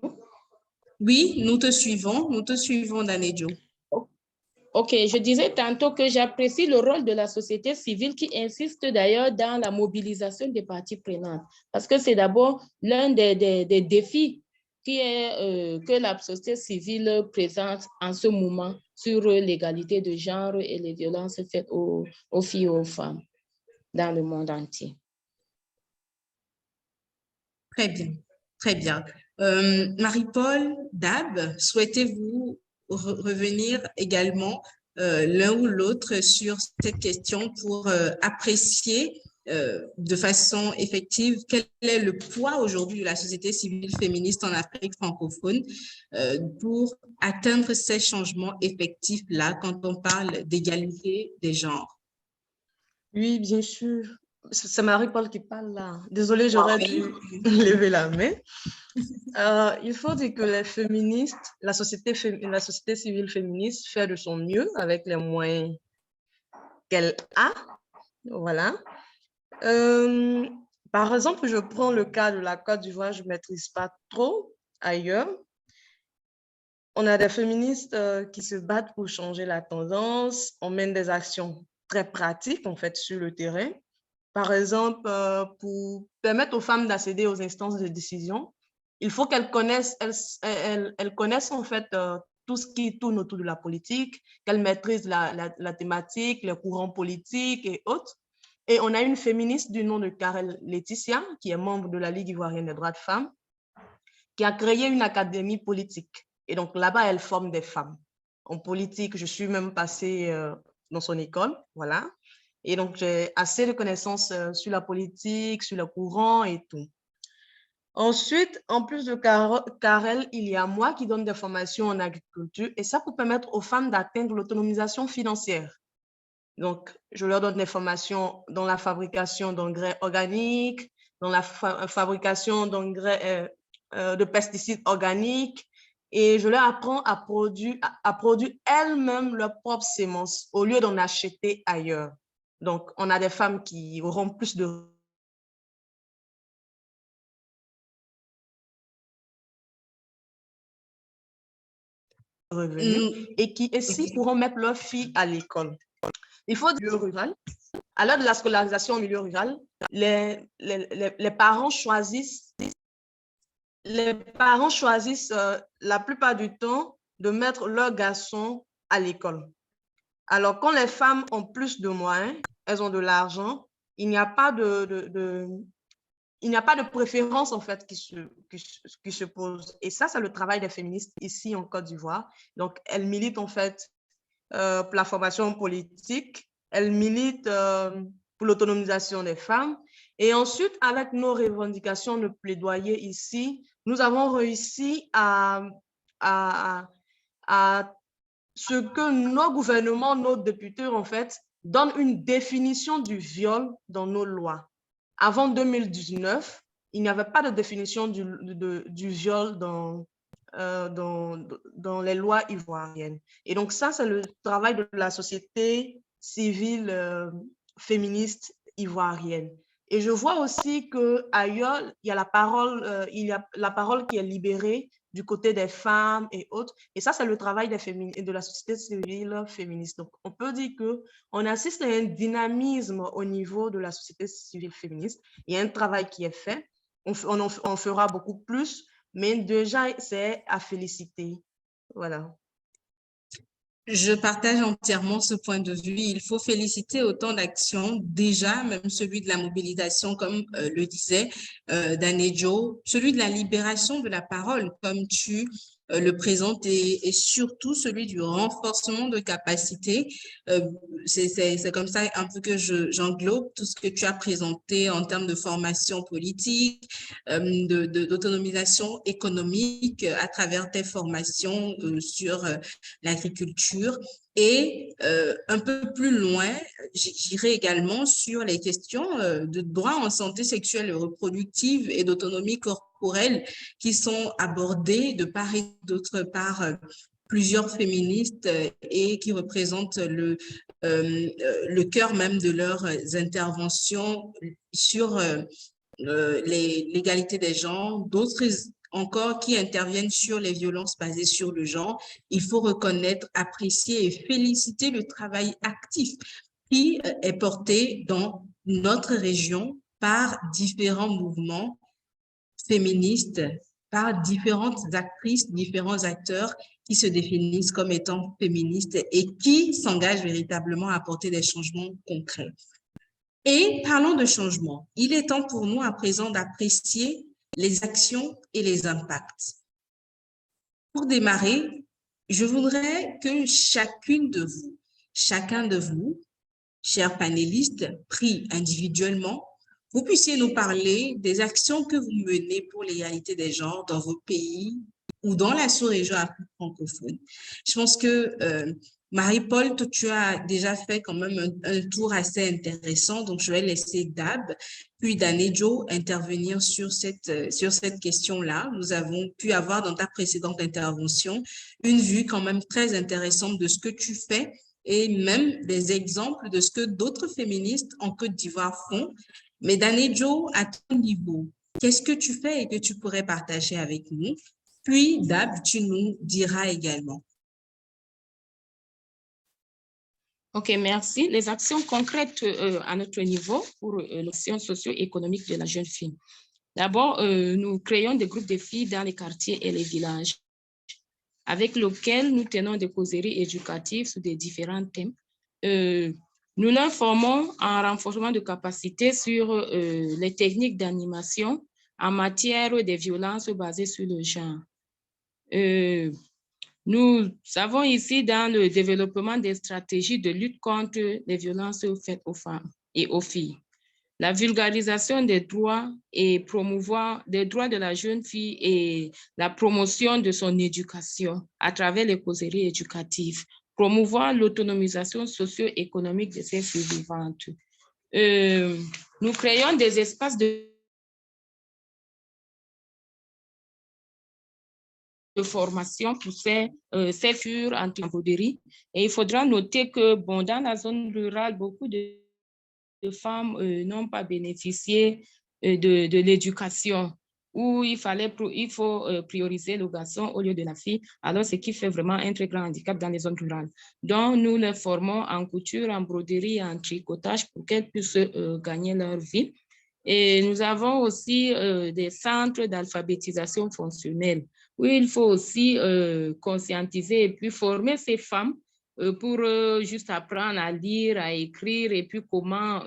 Oui, nous te suivons, Danejo. OK, je disais tantôt que j'apprécie le rôle de la société civile qui insiste d'ailleurs dans la mobilisation des parties prenantes, parce que c'est d'abord l'un des défis qui est, que la société civile présente en ce moment sur l'égalité de genre et les violences faites aux filles et aux femmes dans le monde entier. Très bien, très bien. Marie-Paul, Dab, souhaitez-vous revenir également l'un ou l'autre sur cette question pour apprécier de façon effective quel est le poids aujourd'hui de la société civile féministe en Afrique francophone pour atteindre ces changements effectifs-là quand on parle d'égalité des genres? Oui, bien sûr. C'est Marie-Paul qui parle là. Désolée, j'aurais dû lever la main. Il faut dire que les féministes, la société civile féministe fait de son mieux avec les moyens qu'elle a. Voilà. Par exemple, je prends le cas de la Côte d'Ivoire, je ne maîtrise pas trop ailleurs. On a des féministes qui se battent pour changer la tendance. On mène des actions très pratiques, en fait, sur le terrain. Par exemple, pour permettre aux femmes d'accéder aux instances de décision, il faut qu'elles connaissent, elles connaissent en fait tout ce qui tourne autour de la politique, qu'elles maîtrisent la thématique, les courants politiques et autres. Et on a une féministe du nom de Karel Laetitia, qui est membre de la Ligue ivoirienne des droits de femmes, qui a créé une académie politique. Et donc là-bas, elle forme des femmes. En politique, je suis même passée dans son école, voilà. Et donc, j'ai assez de connaissances sur la politique, sur le courant et tout. Ensuite, en plus de Karel, il y a moi qui donne des formations en agriculture et ça pour permettre aux femmes d'atteindre l'autonomisation financière. Donc, je leur donne des formations dans la fabrication d'engrais organiques, dans la fabrication d'engrais de pesticides organiques et je leur apprends à produire elles-mêmes leurs propres semences au lieu d'en acheter ailleurs. Donc, on a des femmes qui auront plus de revenus et qui aussi pourront mettre leurs filles à l'école. Il faut dire rural. À l'heure de la scolarisation au milieu rural, les parents choisissent la plupart du temps de mettre leurs garçons à l'école. Alors, quand les femmes ont plus de moyens, elles ont de l'argent, il n'y a pas de préférence en fait qui se pose. Et ça, c'est le travail des féministes ici en Côte d'Ivoire. Donc, elles militent en fait pour la formation politique, elles militent pour l'autonomisation des femmes. Et ensuite, avec nos revendications de plaidoyer ici, nous avons réussi à ce que nos gouvernements, nos députés, en fait, donnent une définition du viol dans nos lois. Avant 2019, il n'y avait pas de définition du viol dans les lois ivoiriennes. Et donc ça, c'est le travail de la société civile féministe ivoirienne. Et je vois aussi qu'ailleurs, il y a la parole qui est libérée du côté des femmes et autres. Et ça, c'est le travail de la société civile féministe. Donc, on peut dire qu'on assiste à un dynamisme au niveau de la société civile féministe. Il y a un travail qui est fait. On fera beaucoup plus, mais déjà, c'est à féliciter. Voilà. Je partage entièrement ce point de vue. Il faut féliciter autant d'actions, déjà, même celui de la mobilisation, comme le disait Danejo, celui de la libération de la parole, comme tu le présentes, et surtout celui du renforcement de capacités. C'est comme ça un peu que j'englobe tout ce que tu as présenté en termes de formation politique, d'autonomisation économique à travers tes formations sur l'agriculture. Et un peu plus loin, j'irai également sur les questions de droit en santé sexuelle et reproductive et d'autonomie corporelle qui sont abordées de part et d'autre par plusieurs féministes et qui représentent le cœur même de leurs interventions sur l'égalité des genres, d'autres encore qui interviennent sur les violences basées sur le genre. Il faut reconnaître, apprécier et féliciter le travail actif qui est porté dans notre région par différents mouvements féministes, par différentes actrices, différents acteurs qui se définissent comme étant féministes et qui s'engagent véritablement à apporter des changements concrets. Et parlons de changement. Il est temps pour nous à présent d'apprécier les actions et les impacts. Pour démarrer, je voudrais que chacune de vous, chacun de vous, chers panélistes, pris individuellement, vous puissiez nous parler des actions que vous menez pour l'égalité des genres dans vos pays ou dans la sous-région francophone. Je pense que Marie-Paul, tu as déjà fait quand même un tour assez intéressant, donc je vais laisser Dab puis Danejo intervenir sur cette question-là. Nous avons pu avoir dans ta précédente intervention une vue quand même très intéressante de ce que tu fais et même des exemples de ce que d'autres féministes en Côte d'Ivoire font. Mais Danejo, à ton niveau, qu'est-ce que tu fais et que tu pourrais partager avec nous? Puis, Dab, tu nous diras également. OK, merci. Les actions concrètes à notre niveau pour l'action socio-économique de la jeune fille. D'abord, nous créons des groupes de filles dans les quartiers et les villages avec lesquels nous tenons des causeries éducatives sur des différents thèmes. Nous leur formons un renforcement de capacité sur les techniques d'animation en matière de violences basées sur le genre. Nous avons ici dans le développement des stratégies de lutte contre les violences faites aux femmes et aux filles, la vulgarisation des droits et promouvoir des droits de la jeune fille et la promotion de son éducation à travers les causeries éducatives, promouvoir l'autonomisation socio-économique de ces filles vivantes. Nous créons des espaces de formation pour ces futurs anti-broderie. Et il faudra noter que dans la zone rurale, beaucoup de femmes n'ont pas bénéficié de l'éducation, où il faut prioriser le garçon au lieu de la fille, alors ce qui fait vraiment un très grand handicap dans les zones rurales. Donc, nous les formons en couture, en broderie, en tricotage pour qu'elles puissent gagner leur vie. Et nous avons aussi des centres d'alphabétisation fonctionnelle où il faut aussi conscientiser et puis former ces femmes pour juste apprendre à lire, à écrire et puis comment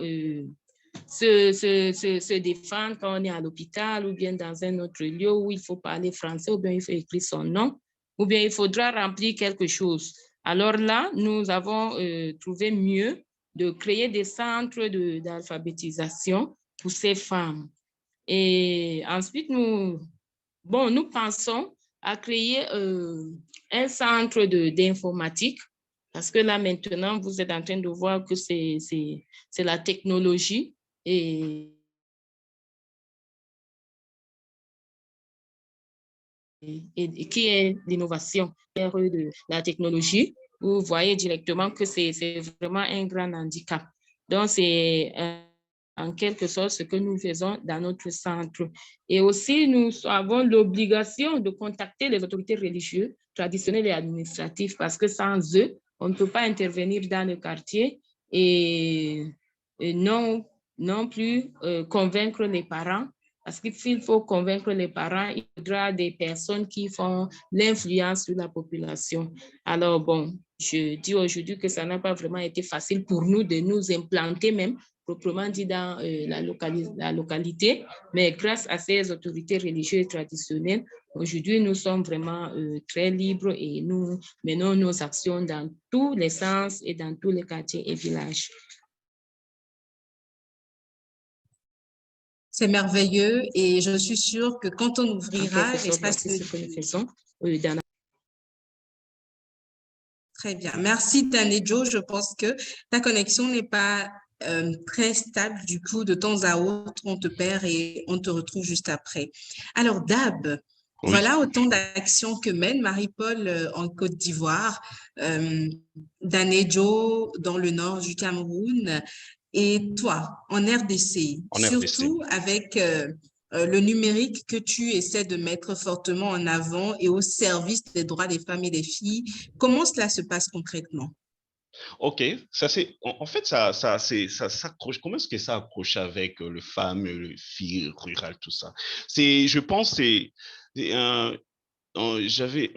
se défendre quand on est à l'hôpital ou bien dans un autre lieu où il faut parler français ou bien il faut écrire son nom ou bien il faudra remplir quelque chose. Alors là, nous avons trouvé mieux de créer des centres d'alphabétisation pour ces femmes. Et ensuite, nous pensons à créer un centre d'informatique, parce que là, maintenant, vous êtes en train de voir que c'est la technologie et qui est l'innovation de la technologie. Vous voyez directement que c'est vraiment un grand handicap. Donc, c'est en quelque sorte ce que nous faisons dans notre centre. Et aussi, nous avons l'obligation de contacter les autorités religieuses, traditionnelles et administratives, parce que sans eux, on ne peut pas intervenir dans le quartier et non plus convaincre les parents. Parce qu'il faut convaincre les parents, il faudra des personnes qui font l'influence sur la population. Alors bon, je dis aujourd'hui que ça n'a pas vraiment été facile pour nous de nous implanter même, proprement dit, dans la localité, mais grâce à ces autorités religieuses et traditionnelles, aujourd'hui, nous sommes vraiment très libres et nous menons nos actions dans tous les sens et dans tous les quartiers et villages. C'est merveilleux et je suis sûre que quand on ouvrira l'espace de... Très bien. Merci, Tanejo. Je pense que ta connexion n'est pas très stable. Du coup, de temps à autre, on te perd et on te retrouve juste après. Alors, Dab, voilà autant d'actions que mène Marie-Paul en Côte d'Ivoire, Danejo dans le nord du Cameroun et toi en RDC, surtout avec le numérique que tu essaies de mettre fortement en avant et au service des droits des femmes et des filles. Comment cela se passe concrètement? Ok, ça c'est en fait ça s'accroche. Comment est-ce que ça accroche avec le femmes, le filles rurales, tout ça? Je pense c'est un j'avais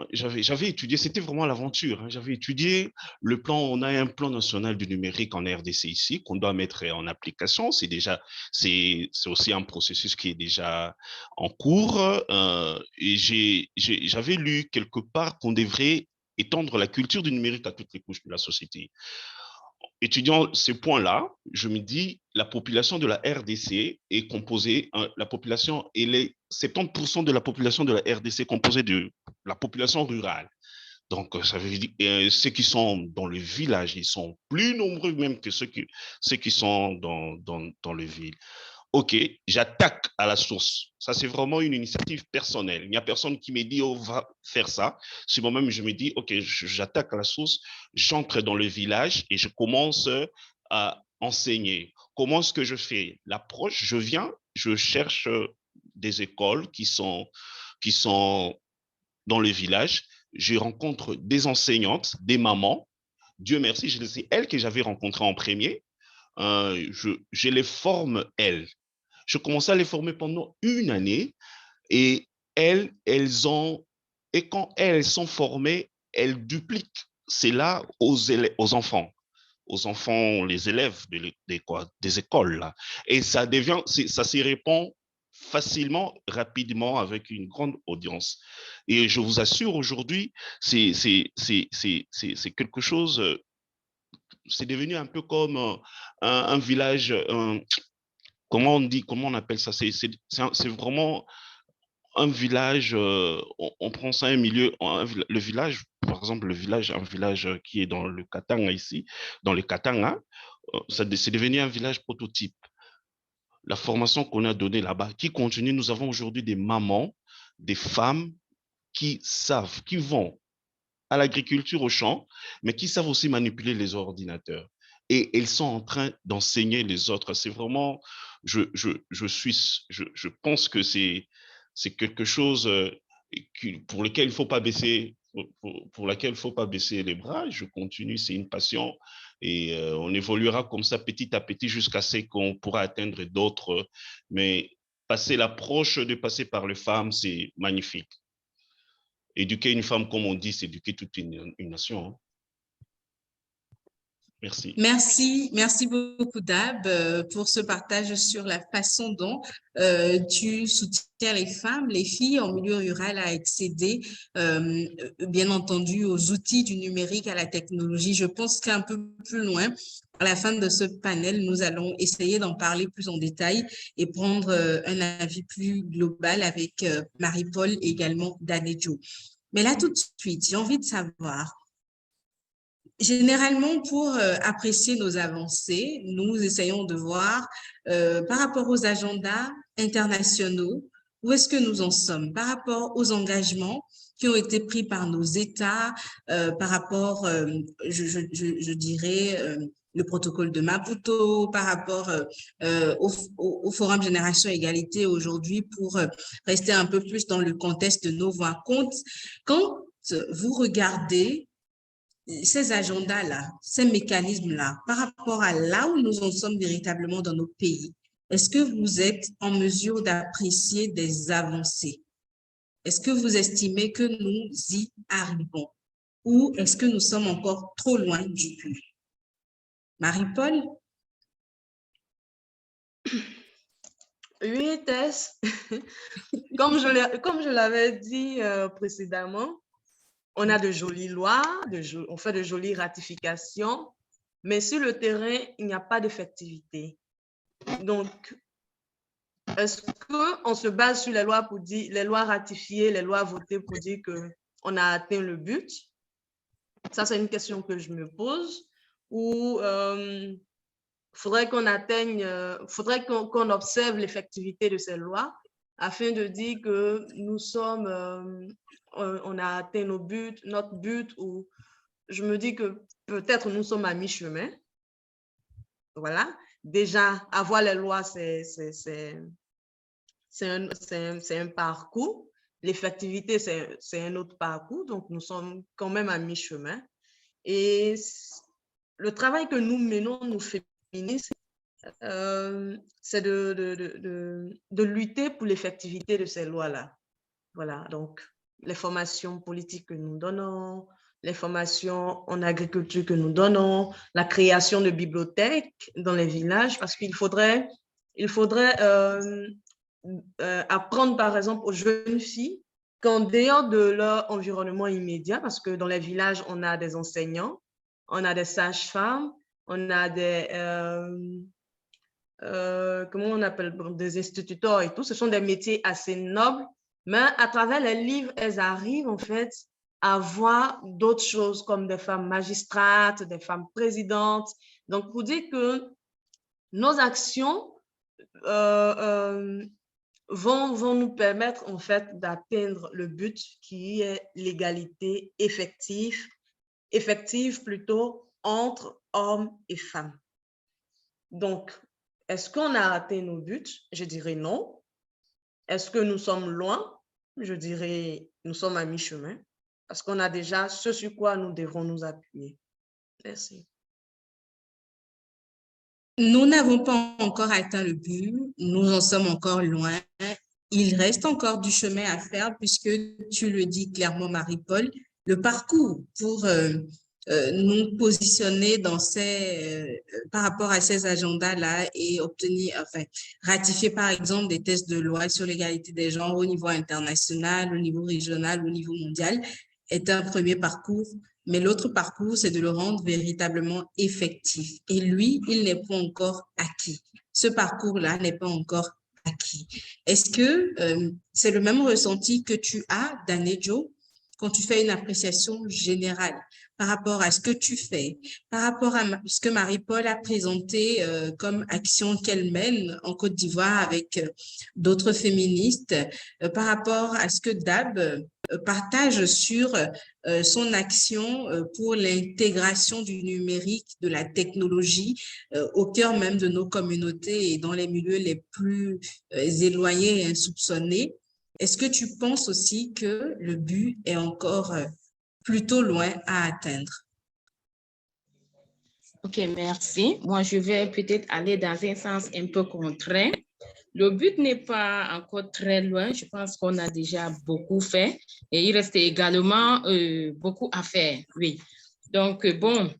étudié, c'était vraiment l'aventure, hein. J'avais étudié le plan, on a un plan national du numérique en RDC ici qu'on doit mettre en application. C'est aussi un processus qui est déjà en cours. Et j'avais lu quelque part qu'on devrait étendre la culture du numérique à toutes les couches de la société. Étudiant ce point-là, je me dis, la population de la RDC est composée, la population, et les 70% de la population de la RDC est composée de la population rurale. Donc, ça veut dire ceux qui sont dans le village, ils sont plus nombreux même que ceux qui sont dans le ville. OK, j'attaque à la source. Ça, c'est vraiment une initiative personnelle. Il n'y a personne qui me dit, on va faire ça. C'est moi-même, je me dis, OK, j'attaque à la source, j'entre dans le village et je commence à enseigner. Comment est-ce que je fais? L'approche, je viens, je cherche des écoles qui sont dans le village. Je rencontre des enseignantes, des mamans. Dieu merci, c'est elles que j'avais rencontrées en premier. Je les forme, elles. Je commençais à les former pendant une année et et quand elles sont formées, elles dupliquent cela aux enfants. Aux enfants, les élèves des écoles, là. Et ça se répand facilement, rapidement, avec une grande audience. Et je vous assure, aujourd'hui, c'est quelque chose, c'est devenu un peu comme un village, comment on appelle ça? C'est vraiment un village, on prend ça un milieu, le village, par exemple, un village qui est dans le Katanga ici, dans le Katanga, c'est devenu un village prototype. La formation qu'on a donnée là-bas, qui continue, nous avons aujourd'hui des mamans, des femmes qui savent, qui vont à l'agriculture au champ, mais qui savent aussi manipuler les ordinateurs. Et ils sont en train d'enseigner les autres. C'est vraiment, je pense que c'est quelque chose pour lequel il ne faut pas baisser, pour laquelle il ne faut pas baisser les bras. Je continue, c'est une passion et on évoluera comme ça petit à petit jusqu'à ce qu'on pourra atteindre d'autres. Mais l'approche de passer par les femmes, c'est magnifique. Éduquer une femme, comme on dit, c'est éduquer toute une nation. Hein. Merci. Merci beaucoup Dab pour ce partage sur la façon dont tu soutiens les femmes, les filles en milieu rural à accéder, bien entendu, aux outils du numérique, à la technologie. Je pense qu'un peu plus loin, à la fin de ce panel, nous allons essayer d'en parler plus en détail et prendre un avis plus global avec Marie-Paul et également Danejo. Mais là, tout de suite, j'ai envie de savoir, généralement, pour apprécier nos avancées, nous essayons de voir par rapport aux agendas internationaux, où est-ce que nous en sommes par rapport aux engagements qui ont été pris par nos États, par rapport, je dirais, le protocole de Maputo, par rapport au Forum Génération Égalité aujourd'hui, pour rester un peu plus dans le contexte de nos voix compte. Quand vous regardez ces agendas-là, ces mécanismes-là, par rapport à là où nous en sommes véritablement dans nos pays, est-ce que vous êtes en mesure d'apprécier des avancées? Est-ce que vous estimez que nous y arrivons? Ou est-ce que nous sommes encore trop loin du but? Marie-Paul? Oui, Tess. Comme je l'avais dit précédemment, on a de jolies lois, on fait de jolies ratifications, mais sur le terrain, il n'y a pas d'effectivité. Donc, est-ce qu'on se base sur les lois pour dire, les lois ratifiées, les lois votées pour dire qu'on a atteint le but? Ça, c'est une question que je me pose. Ou faudrait qu'on observe l'effectivité de ces lois afin de dire que nous sommes, on a atteint notre but, ou je me dis que peut-être nous sommes à mi-chemin. Voilà. Déjà, avoir les lois, c'est un parcours. L'effectivité, c'est un autre parcours. Donc, nous sommes quand même à mi-chemin. Et le travail que nous menons, nous féministes, c'est de lutter pour l'effectivité de ces lois-là. Voilà, donc les formations politiques que nous donnons, les formations en agriculture que nous donnons, la création de bibliothèques dans les villages, parce qu'il faudrait apprendre, par exemple, aux jeunes filles qu'en dehors de leur environnement immédiat, parce que dans les villages, on a des enseignants, on a des sages-femmes, on a des... comment on appelle, des instituteurs et tout, ce sont des métiers assez nobles, mais à travers les livres, elles arrivent en fait à voir d'autres choses comme des femmes magistrates, des femmes présidentes. Donc, pour dire que nos actions vont nous permettre en fait d'atteindre le but qui est l'égalité effective plutôt entre hommes et femmes. Donc, est-ce qu'on a atteint nos buts? Je dirais non. Est-ce que nous sommes loin? Je dirais nous sommes à mi-chemin parce qu'on a déjà ce sur quoi nous devrons nous appuyer. Merci. Nous n'avons pas encore atteint le but, nous en sommes encore loin. Il reste encore du chemin à faire puisque tu le dis clairement, Marie-Paul, le parcours pour nous positionner dans par rapport à ces agendas-là et obtenir, ratifier par exemple des textes de loi sur l'égalité des genres au niveau international, au niveau régional, au niveau mondial, est un premier parcours. Mais l'autre parcours, c'est de le rendre véritablement effectif. Et lui, il n'est pas encore acquis. Ce parcours-là n'est pas encore acquis. Est-ce que c'est le même ressenti que tu as, Danejo, quand tu fais une appréciation générale par rapport à ce que tu fais, par rapport à ce que Marie-Paul a présenté comme action qu'elle mène en Côte d'Ivoire avec d'autres féministes, par rapport à ce que Dab partage sur son action pour l'intégration du numérique, de la technologie au cœur même de nos communautés et dans les milieux les plus éloignés et insoupçonnés. Est-ce que tu penses aussi que le but est encore plutôt loin à atteindre? Ok, merci. Moi, je vais peut-être aller dans un sens un peu contraire. Le but n'est pas encore très loin. Je pense qu'on a déjà beaucoup fait et il reste également beaucoup à faire. Oui. Donc, bon,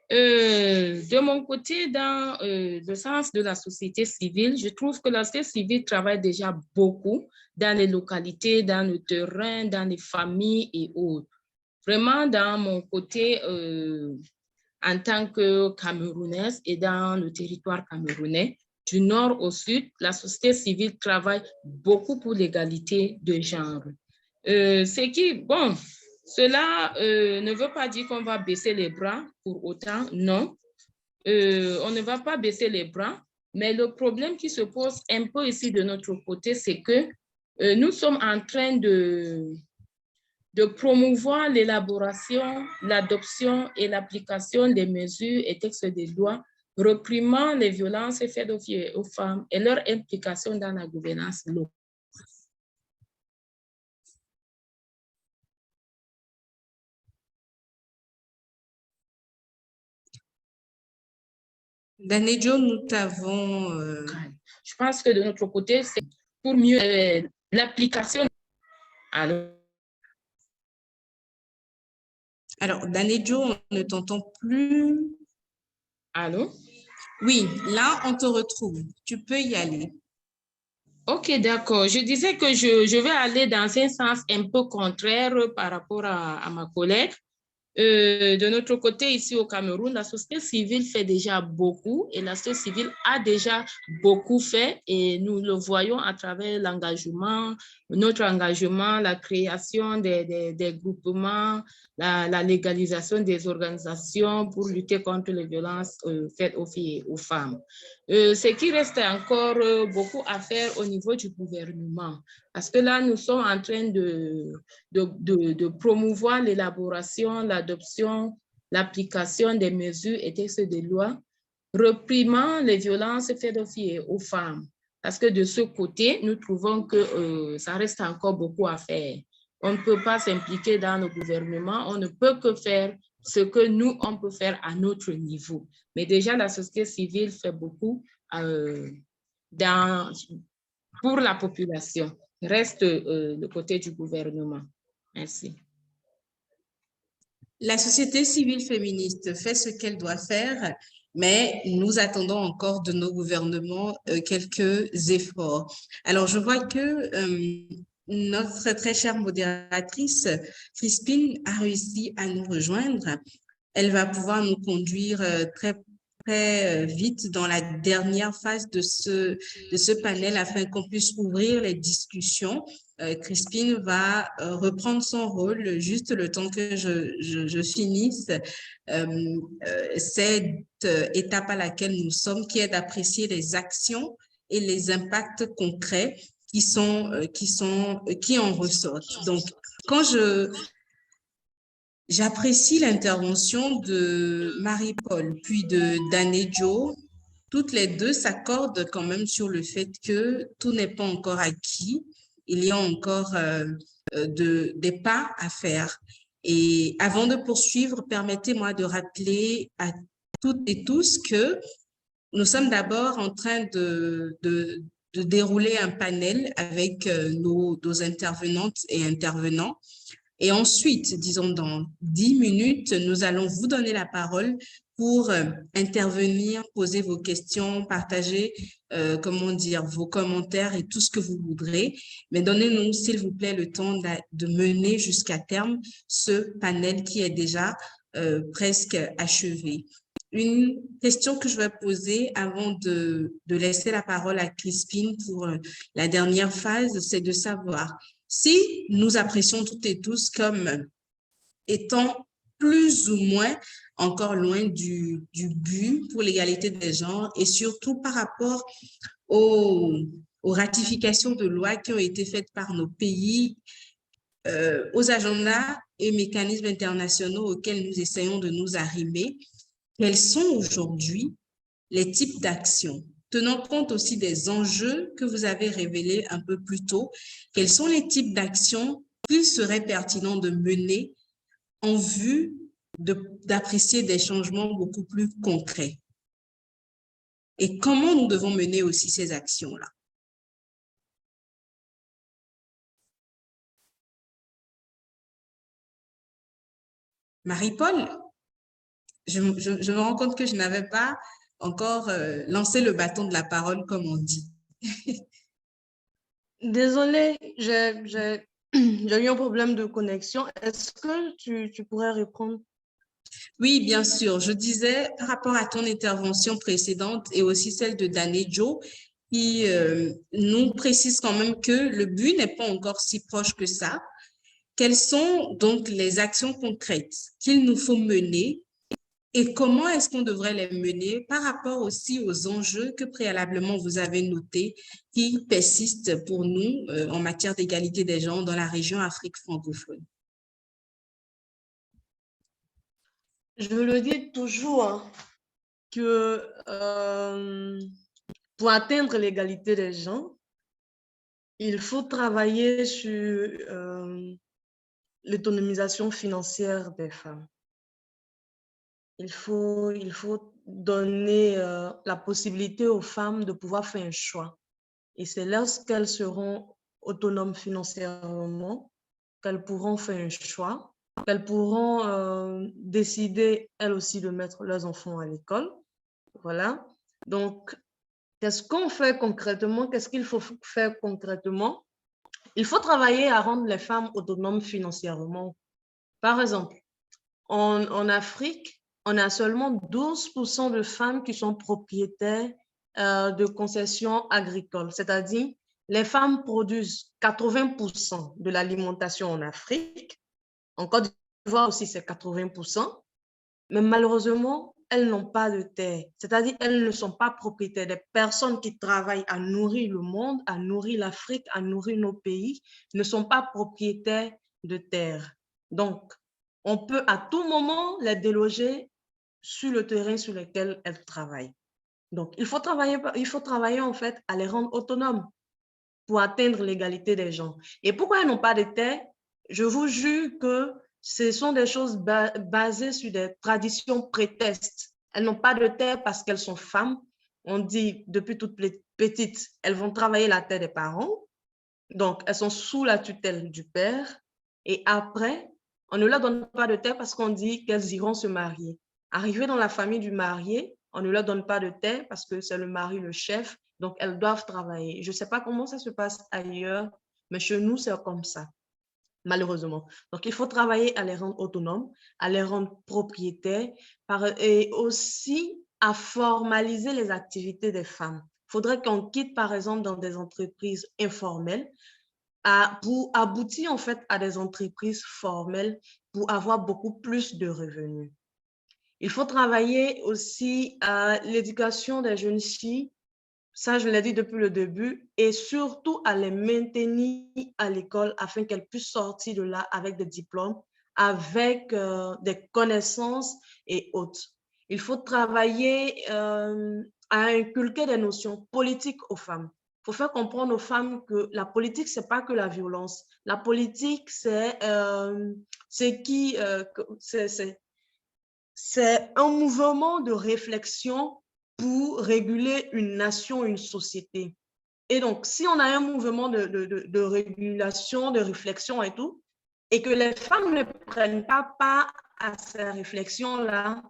De mon côté, dans le sens de la société civile, je trouve que la société civile travaille déjà beaucoup dans les localités, dans le terrain, dans les familles et autres. Vraiment, dans mon côté, en tant que Camerounaise et dans le territoire camerounais, du nord au sud, la société civile travaille beaucoup pour l'égalité de genre. C'est qui, bon, cela ne veut pas dire qu'on va baisser les bras pour autant, non. On ne va pas baisser les bras, mais le problème qui se pose un peu ici de notre côté, c'est que nous sommes en train de promouvoir l'élaboration, l'adoption et l'application des mesures et textes de loi réprimant les violences faites aux filles et aux femmes et leur implication dans la gouvernance locale. Danejo, nous t'avons... Je pense que de notre côté, c'est pour mieux l'application. Alors, Danejo, on ne t'entend plus. Allô? Oui, là, on te retrouve. Tu peux y aller. Ok, d'accord. Je disais que je vais aller dans un sens un peu contraire par rapport à ma collègue. De notre côté, ici au Cameroun, la société civile fait déjà beaucoup et la société civile a déjà beaucoup fait et nous le voyons à travers l'engagement, notre engagement, la création des groupements, la légalisation des organisations pour lutter contre les violences faites aux filles et aux femmes. Ce qui reste encore beaucoup à faire au niveau du gouvernement, parce que là, nous sommes en train de promouvoir l'élaboration, l'adoption, l'application des mesures et textes de loi réprimant les violences faites aux filles et aux femmes. Parce que de ce côté, nous trouvons que ça reste encore beaucoup à faire. On ne peut pas s'impliquer dans le gouvernement, on ne peut que faire ce que nous, on peut faire à notre niveau. Mais déjà, la société civile fait beaucoup pour la population. Reste le côté du gouvernement. Merci. La société civile féministe fait ce qu'elle doit faire, mais nous attendons encore de nos gouvernements quelques efforts. Alors, je vois que notre très chère modératrice, Crispine, a réussi à nous rejoindre. Elle va pouvoir nous conduire très vite dans la dernière phase de ce panel afin qu'on puisse ouvrir les discussions. Crispine va reprendre son rôle juste le temps que je finisse cette étape à laquelle nous sommes, qui est d'apprécier les actions et les impacts concrets qui en ressortent. Donc, quand j'apprécie l'intervention de Marie-Paul, puis de Danejo. Toutes les deux s'accordent quand même sur le fait que tout n'est pas encore acquis. Il y a encore des pas à faire. Et avant de poursuivre, permettez-moi de rappeler à toutes et tous que nous sommes d'abord en train de dérouler un panel avec nos intervenantes et intervenants. Et ensuite, disons dans 10 minutes, nous allons vous donner la parole pour intervenir, poser vos questions, partager, vos commentaires et tout ce que vous voudrez. Mais donnez-nous, s'il vous plaît, le temps de mener jusqu'à terme ce panel qui est déjà presque achevé. Une question que je vais poser avant de laisser la parole à Crispine pour la dernière phase, c'est de savoir si nous apprécions toutes et tous comme étant plus ou moins encore loin du but pour l'égalité des genres et surtout par rapport aux ratifications de lois qui ont été faites par nos pays, aux agendas et mécanismes internationaux auxquels nous essayons de nous arrimer, quels sont aujourd'hui les types d'actions? Tenant compte aussi des enjeux que vous avez révélés un peu plus tôt, quels sont les types d'actions qu'il serait pertinent de mener en vue d'apprécier des changements beaucoup plus concrets? Et comment nous devons mener aussi ces actions-là? Marie-Paul, je me rends compte que je n'avais pas encore lancé le bâton de la parole, comme on dit. Désolée, j'ai eu un problème de connexion. Est-ce que tu pourrais répondre? Oui, bien sûr. Je disais, par rapport à ton intervention précédente et aussi celle de Danejo, qui nous précise quand même que le but n'est pas encore si proche que ça. Quelles sont donc les actions concrètes qu'il nous faut mener et comment est-ce qu'on devrait les mener par rapport aussi aux enjeux que préalablement vous avez notés qui persistent pour nous en matière d'égalité des genres dans la région Afrique francophone? Je le dis toujours, hein, que pour atteindre l'égalité des gens, il faut travailler sur l'autonomisation financière des femmes. Il faut donner la possibilité aux femmes de pouvoir faire un choix. Et c'est lorsqu'elles seront autonomes financièrement qu'elles pourront faire un choix, qu'elles pourront décider, elles aussi, de mettre leurs enfants à l'école. Voilà. Donc, qu'est-ce qu'on fait concrètement? Qu'est-ce qu'il faut faire concrètement? Il faut travailler à rendre les femmes autonomes financièrement. Par exemple, en Afrique, on a seulement 12% de femmes qui sont propriétaires de concessions agricoles, c'est-à-dire les femmes produisent 80% de l'alimentation en Afrique. En Côte d'Ivoire aussi, c'est 80%. Mais malheureusement, elles n'ont pas de terre. C'est-à-dire elles ne sont pas propriétaires. Des personnes qui travaillent à nourrir le monde, à nourrir l'Afrique, à nourrir nos pays, ne sont pas propriétaires de terre. Donc, on peut à tout moment les déloger sur le terrain sur lequel elles travaillent. Donc, il faut travailler en fait à les rendre autonomes pour atteindre l'égalité des gens. Et pourquoi elles n'ont pas de terre? Je vous jure que ce sont des choses basées sur des traditions prétextes. Elles n'ont pas de terre parce qu'elles sont femmes. On dit depuis toutes petites, elles vont travailler la terre des parents. Donc, elles sont sous la tutelle du père. Et après, on ne leur donne pas de terre parce qu'on dit qu'elles iront se marier. Arrivées dans la famille du marié, on ne leur donne pas de terre parce que c'est le mari, le chef. Donc, elles doivent travailler. Je ne sais pas comment ça se passe ailleurs, mais chez nous, c'est comme ça, malheureusement. Donc, il faut travailler à les rendre autonomes, à les rendre propriétaires et aussi à formaliser les activités des femmes. Il faudrait qu'on quitte, par exemple, dans des entreprises informelles pour aboutir, en fait, à des entreprises formelles pour avoir beaucoup plus de revenus. Il faut travailler aussi à l'éducation des jeunes filles, ça je l'ai dit depuis le début, et surtout à les maintenir à l'école afin qu'elles puissent sortir de là avec des diplômes, avec des connaissances et autres. Il faut travailler à inculquer des notions politiques aux femmes. Il faut faire comprendre aux femmes que la politique, ce n'est pas que la violence. La politique, c'est un mouvement de réflexion pour réguler une nation, une société. Et donc, si on a un mouvement de régulation, de réflexion et tout, et que les femmes ne prennent pas part à ces réflexions-là,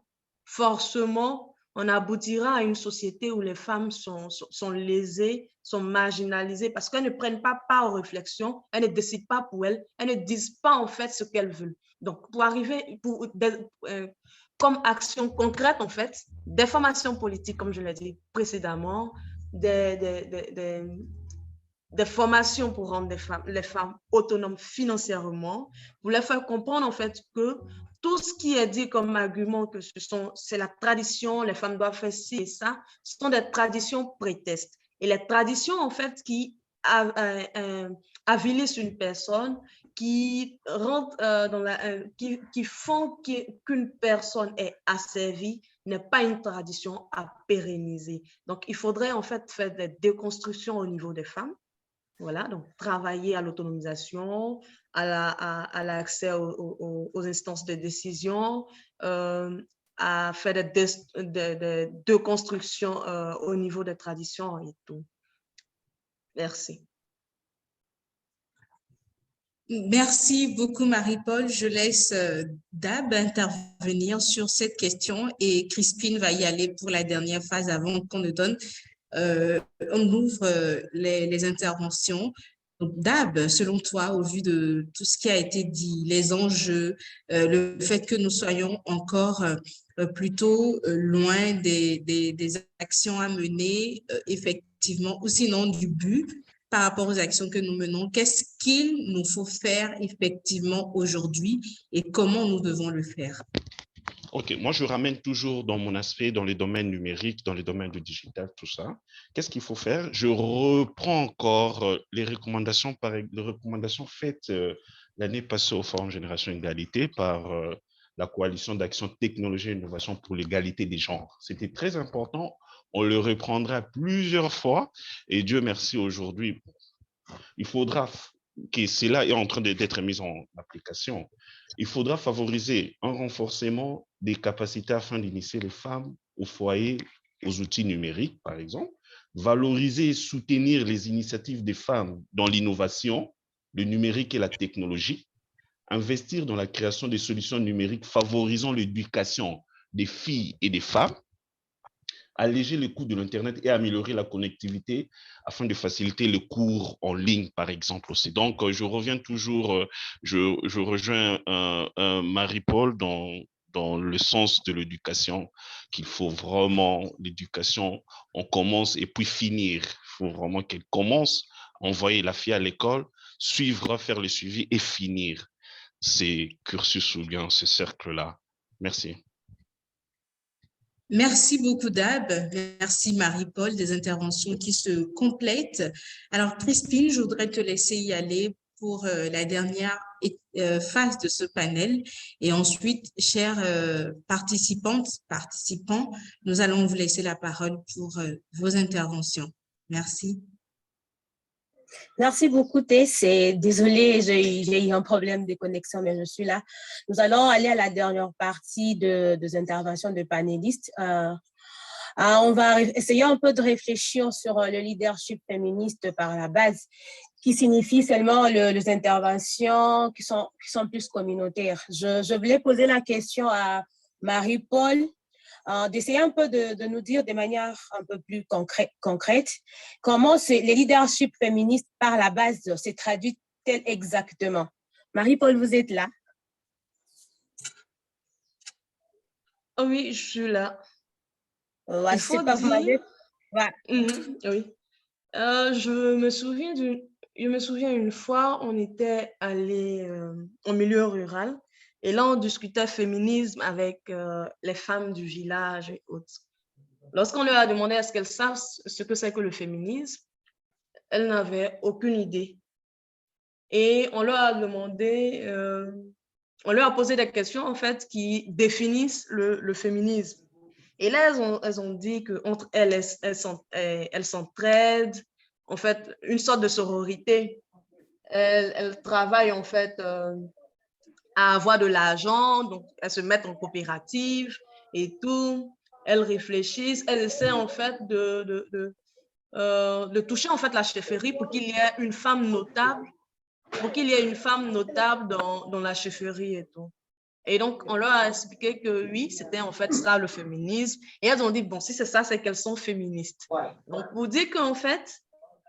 forcément, on aboutira à une société où les femmes sont lésées, sont marginalisées parce qu'elles ne prennent pas part aux réflexions, elles ne décident pas pour elles, elles ne disent pas en fait ce qu'elles veulent. Donc, pour arriver, comme action concrète, en fait, des formations politiques, comme je l'ai dit précédemment, des formations pour rendre les femmes autonomes financièrement, pour leur faire comprendre, en fait, que tout ce qui est dit comme argument que c'est la tradition, les femmes doivent faire ci et ça, ce sont des traditions prétextes. Et les traditions, en fait, qui avilissent une personne, qui font qu'une personne est asservie, n'est pas une tradition à pérenniser. Donc, il faudrait en fait faire des déconstructions au niveau des femmes. Voilà, donc travailler à l'autonomisation, à l'accès aux instances de décision, à faire des déconstructions au niveau des traditions et tout. Merci. Merci beaucoup, Marie-Paul. Je laisse Dab intervenir sur cette question et Crispine va y aller pour la dernière phase avant qu'on ne donne, on ouvre les interventions. Donc, Dab, selon toi, au vu de tout ce qui a été dit, les enjeux, le fait que nous soyons encore plutôt loin des actions à mener, effectivement, ou sinon du but, par rapport aux actions que nous menons, qu'est-ce qu'il nous faut faire effectivement aujourd'hui et comment nous devons le faire? OK, moi, je ramène toujours dans mon aspect, dans les domaines numériques, dans les domaines du digital, tout ça. Qu'est-ce qu'il faut faire? Je reprends encore les recommandations faites l'année passée au Forum Génération Égalité par la Coalition d'action technologie et innovation pour l'égalité des genres. C'était très important. On le reprendra plusieurs fois et Dieu merci aujourd'hui, il faudra que cela est en train d'être mis en application. Il faudra favoriser un renforcement des capacités afin d'initier les femmes au foyer, aux outils numériques, par exemple, valoriser et soutenir les initiatives des femmes dans l'innovation, le numérique et la technologie, investir dans la création des solutions numériques favorisant l'éducation des filles et des femmes, alléger les coûts de l'Internet et améliorer la connectivité afin de faciliter le cours en ligne, par exemple aussi. Donc, je reviens toujours, je rejoins Marie-Paul dans le sens de l'éducation, qu'il faut vraiment, l'éducation, on commence et puis finir. Il faut vraiment qu'elle commence, envoyer la fille à l'école, suivre, faire le suivi et finir ces cursus ou bien ce cercle-là. Merci. Merci beaucoup, Dab. Merci, Marie-Paul, des interventions qui se complètent. Alors, Crispine, je voudrais te laisser y aller pour la dernière phase de ce panel. Et ensuite, chers participantes, participants, nous allons vous laisser la parole pour vos interventions. Merci. Merci beaucoup, Tess. Désolée, j'ai eu un problème de connexion, mais je suis là. Nous allons aller à la dernière partie des interventions de panélistes. On va essayer un peu de réfléchir sur le leadership féministe par la base, qui signifie seulement les interventions qui sont plus communautaires. Je voulais poser la question à Marie-Paul, d'essayer un peu de nous dire de manière un peu plus concrète comment le leadership féministe par la base se traduit-elle exactement. Marie-Paul, vous êtes là? Oh oui, je suis là. Ouais, il faut dire... Ouais. Oui. Je me souviens une fois, on était allé en milieu rural et là, on discutait féminisme avec les femmes du village et autres. Lorsqu'on leur a demandé est-ce qu'elles savent ce que c'est que le féminisme, elles n'avaient aucune idée. Et on leur a demandé, on leur a posé des questions en fait qui définissent le féminisme. Et là, elles ont dit qu'entre elles s'entraident, en fait, une sorte de sororité. Elles travaillent en fait à avoir de l'argent, donc elles se mettent en coopérative et tout. Elles réfléchissent, elles essaient en fait de toucher en fait la chefferie pour qu'il y ait une femme notable, dans la chefferie et tout. Et donc, on leur a expliqué que oui, c'était en fait ça le féminisme. Et elles ont dit, bon, si c'est ça, c'est qu'elles sont féministes. Donc, pour dire qu'en fait,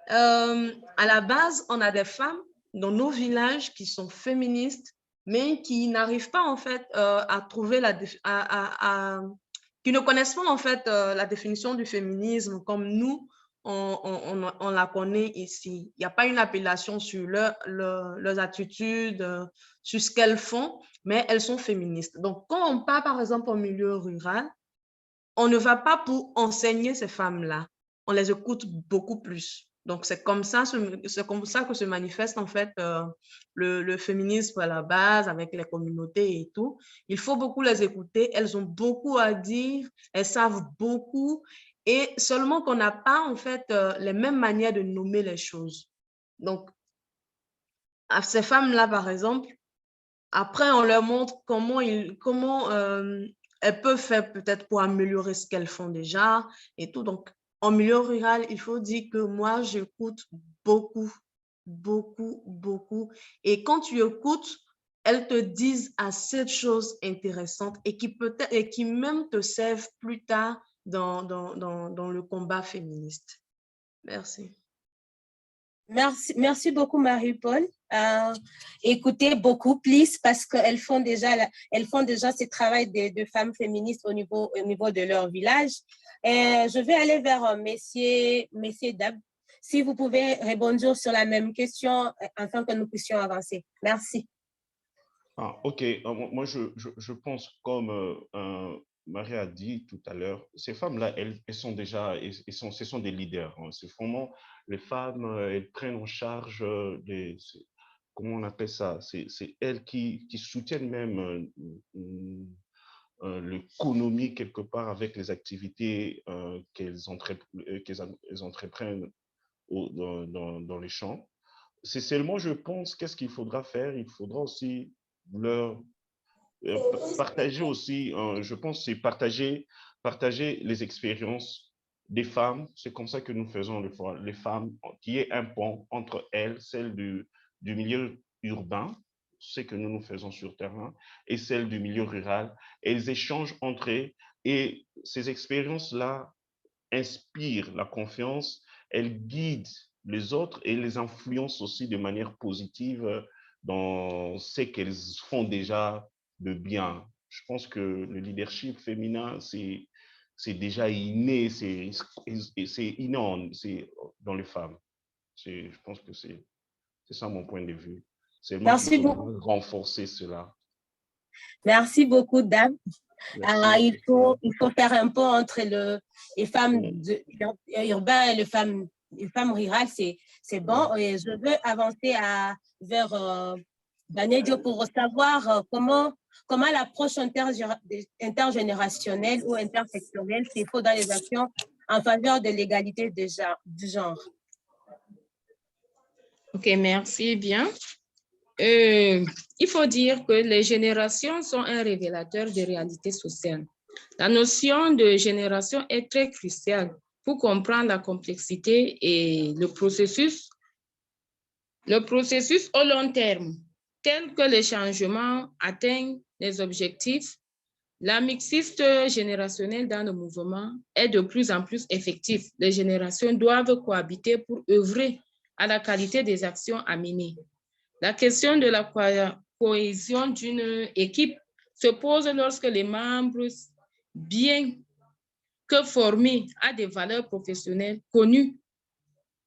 à la base, on a des femmes dans nos villages qui sont féministes, mais qui n'arrivent pas en fait à trouver qui ne connaissent pas en fait la définition du féminisme comme nous, on la connaît ici. Il n'y a pas une appellation sur leurs attitudes, sur ce qu'elles font, mais elles sont féministes. Donc, quand on part, par exemple, au milieu rural, on ne va pas pour enseigner ces femmes-là. On les écoute beaucoup plus. Donc, c'est comme ça que se manifeste, en fait, le féminisme à la base, avec les communautés et tout. Il faut beaucoup les écouter. Elles ont beaucoup à dire. Elles savent beaucoup. Et seulement qu'on n'a pas, en fait, les mêmes manières de nommer les choses. Donc, à ces femmes-là, par exemple, après, on leur montre comment elles peuvent faire peut-être pour améliorer ce qu'elles font déjà et tout. Donc, en milieu rural, il faut dire que moi, j'écoute beaucoup, beaucoup, beaucoup. Et quand tu écoutes, elles te disent assez de choses intéressantes et qui même te servent plus tard dans le combat féministe. Merci. Merci beaucoup, Marie-Paul. Écoutez beaucoup, please, parce qu'elles font déjà ce travail de femmes féministes au niveau de leur village. Et je vais aller vers messieurs Dab. Si vous pouvez rebondir sur la même question afin que nous puissions avancer. Merci. Ok, moi je pense comme Marie a dit tout à l'heure, ces femmes-là, elles sont déjà, ce sont des leaders. Hein. C'est vraiment les femmes, elles prennent en charge comment on appelle ça? C'est elles qui soutiennent même l'économie quelque part avec les activités qu'elles entreprennent dans les champs. C'est seulement, je pense, qu'est-ce qu'il faudra faire? Il faudra aussi leur partager aussi, je pense, c'est partager les expériences des femmes. C'est comme ça que nous faisons les femmes, qu'il y ait un pont entre elles, celle du milieu urbain, ce que nous faisons sur terrain, et celle du milieu rural. Elles échangent entre elles et ces expériences-là inspirent la confiance, elles guident les autres et les influencent aussi de manière positive dans ce qu'elles font déjà de bien. Je pense que le leadership féminin, c'est déjà inné, c'est inné dans les femmes. Je pense que c'est ça mon point de vue. C'est moi qui faut renforcer cela. Merci beaucoup, Dab. Il faut faire un pont entre les femmes urbaines et les femmes rurales, c'est bon. Et je veux avancer vers Danejo pour savoir comment l'approche intergénérationnelle ou intersectionnelle s'il faut dans les actions en faveur de l'égalité du genre. Ok, merci bien. Il faut dire que les générations sont un révélateur des réalités sociales. La notion de génération est très cruciale pour comprendre la complexité et le processus au long terme, tel que les changements atteignent les objectifs. La mixité générationnelle dans le mouvement est de plus en plus effective. Les générations doivent cohabiter pour œuvrer à la qualité des actions à mener. La question de la cohésion d'une équipe se pose lorsque les membres, bien que formés à des valeurs professionnelles connues,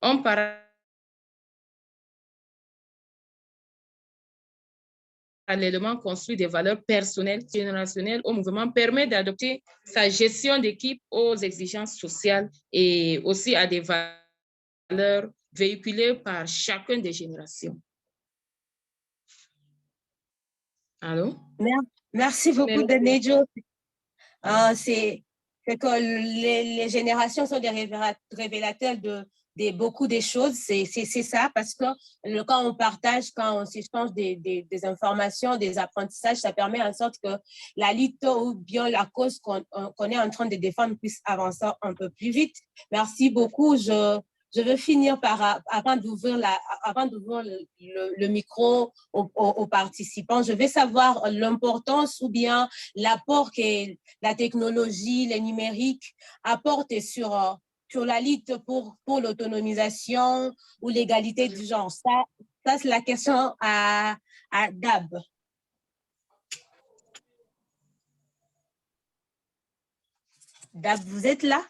ont parallèlement construit des valeurs personnelles, générationnelles au mouvement, permet d'adopter sa gestion d'équipe aux exigences sociales et aussi à des valeurs véhiculées par chacune des générations. Allô? Merci beaucoup, Danejo. C'est que les générations sont des révélateurs de beaucoup de choses. C'est ça, parce que quand on partage, quand on s'échange des informations, des apprentissages, ça permet en sorte que la lutte ou bien la cause qu'on est en train de défendre puisse avancer un peu plus vite. Merci beaucoup. Je veux finir avant d'ouvrir le micro aux participants, je veux savoir l'importance ou bien l'apport que la technologie, le numérique apportent sur la lutte pour l'autonomisation ou l'égalité du genre. Ça c'est la question à Dab. Dab, vous êtes là?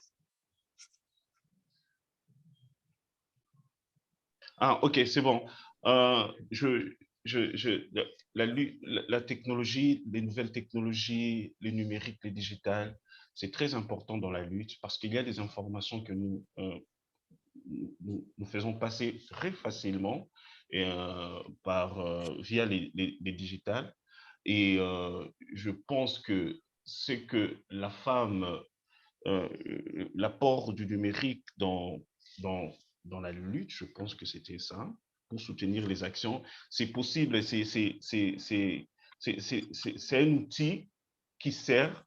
Ah, ok, c'est bon. La technologie, les nouvelles technologies, les numériques, les digitales, c'est très important dans la lutte parce qu'il y a des informations que nous faisons passer très facilement via les digitales. Et je pense que c'est que la femme, l'apport du numérique dans la lutte, je pense que c'était ça, pour soutenir les actions. C'est possible, c'est un outil qui sert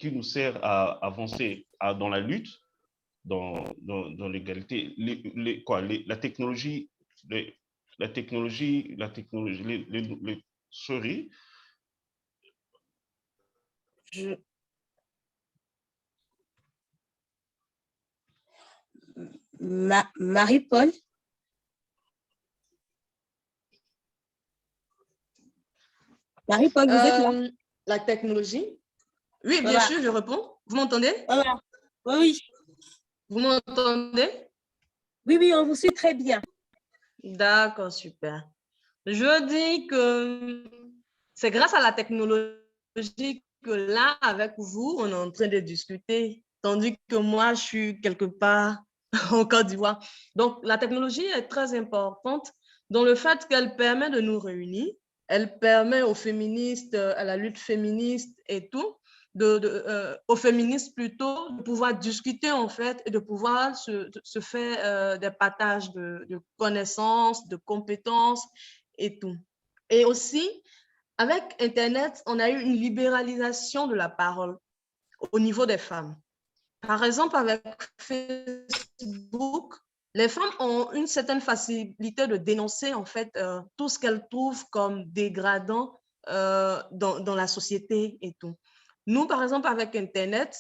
qui nous sert à avancer dans la lutte, dans l'égalité. La technologie, sorry. Marie-Paul? Marie-Paul, vous êtes là? La technologie? Oui, bien Voilà. sûr, je réponds. Vous m'entendez? Voilà. Oui. Vous m'entendez? Oui, on vous suit très bien. D'accord, super. Je dis que c'est grâce à la technologie que là, avec vous, on est en train de discuter, tandis que moi, je suis quelque part en Côte d'Ivoire. Donc, la technologie est très importante dans le fait qu'elle permet de nous réunir, elle permet aux féministes, à la lutte féministe et tout, aux féministes plutôt, de pouvoir discuter en fait et de pouvoir se faire des partages de connaissances, de compétences et tout. Et aussi, avec Internet, on a eu une libéralisation de la parole au niveau des femmes. Par exemple, avec Facebook, les femmes ont une certaine facilité de dénoncer en fait tout ce qu'elles trouvent comme dégradant dans la société et tout. Nous, par exemple, avec Internet,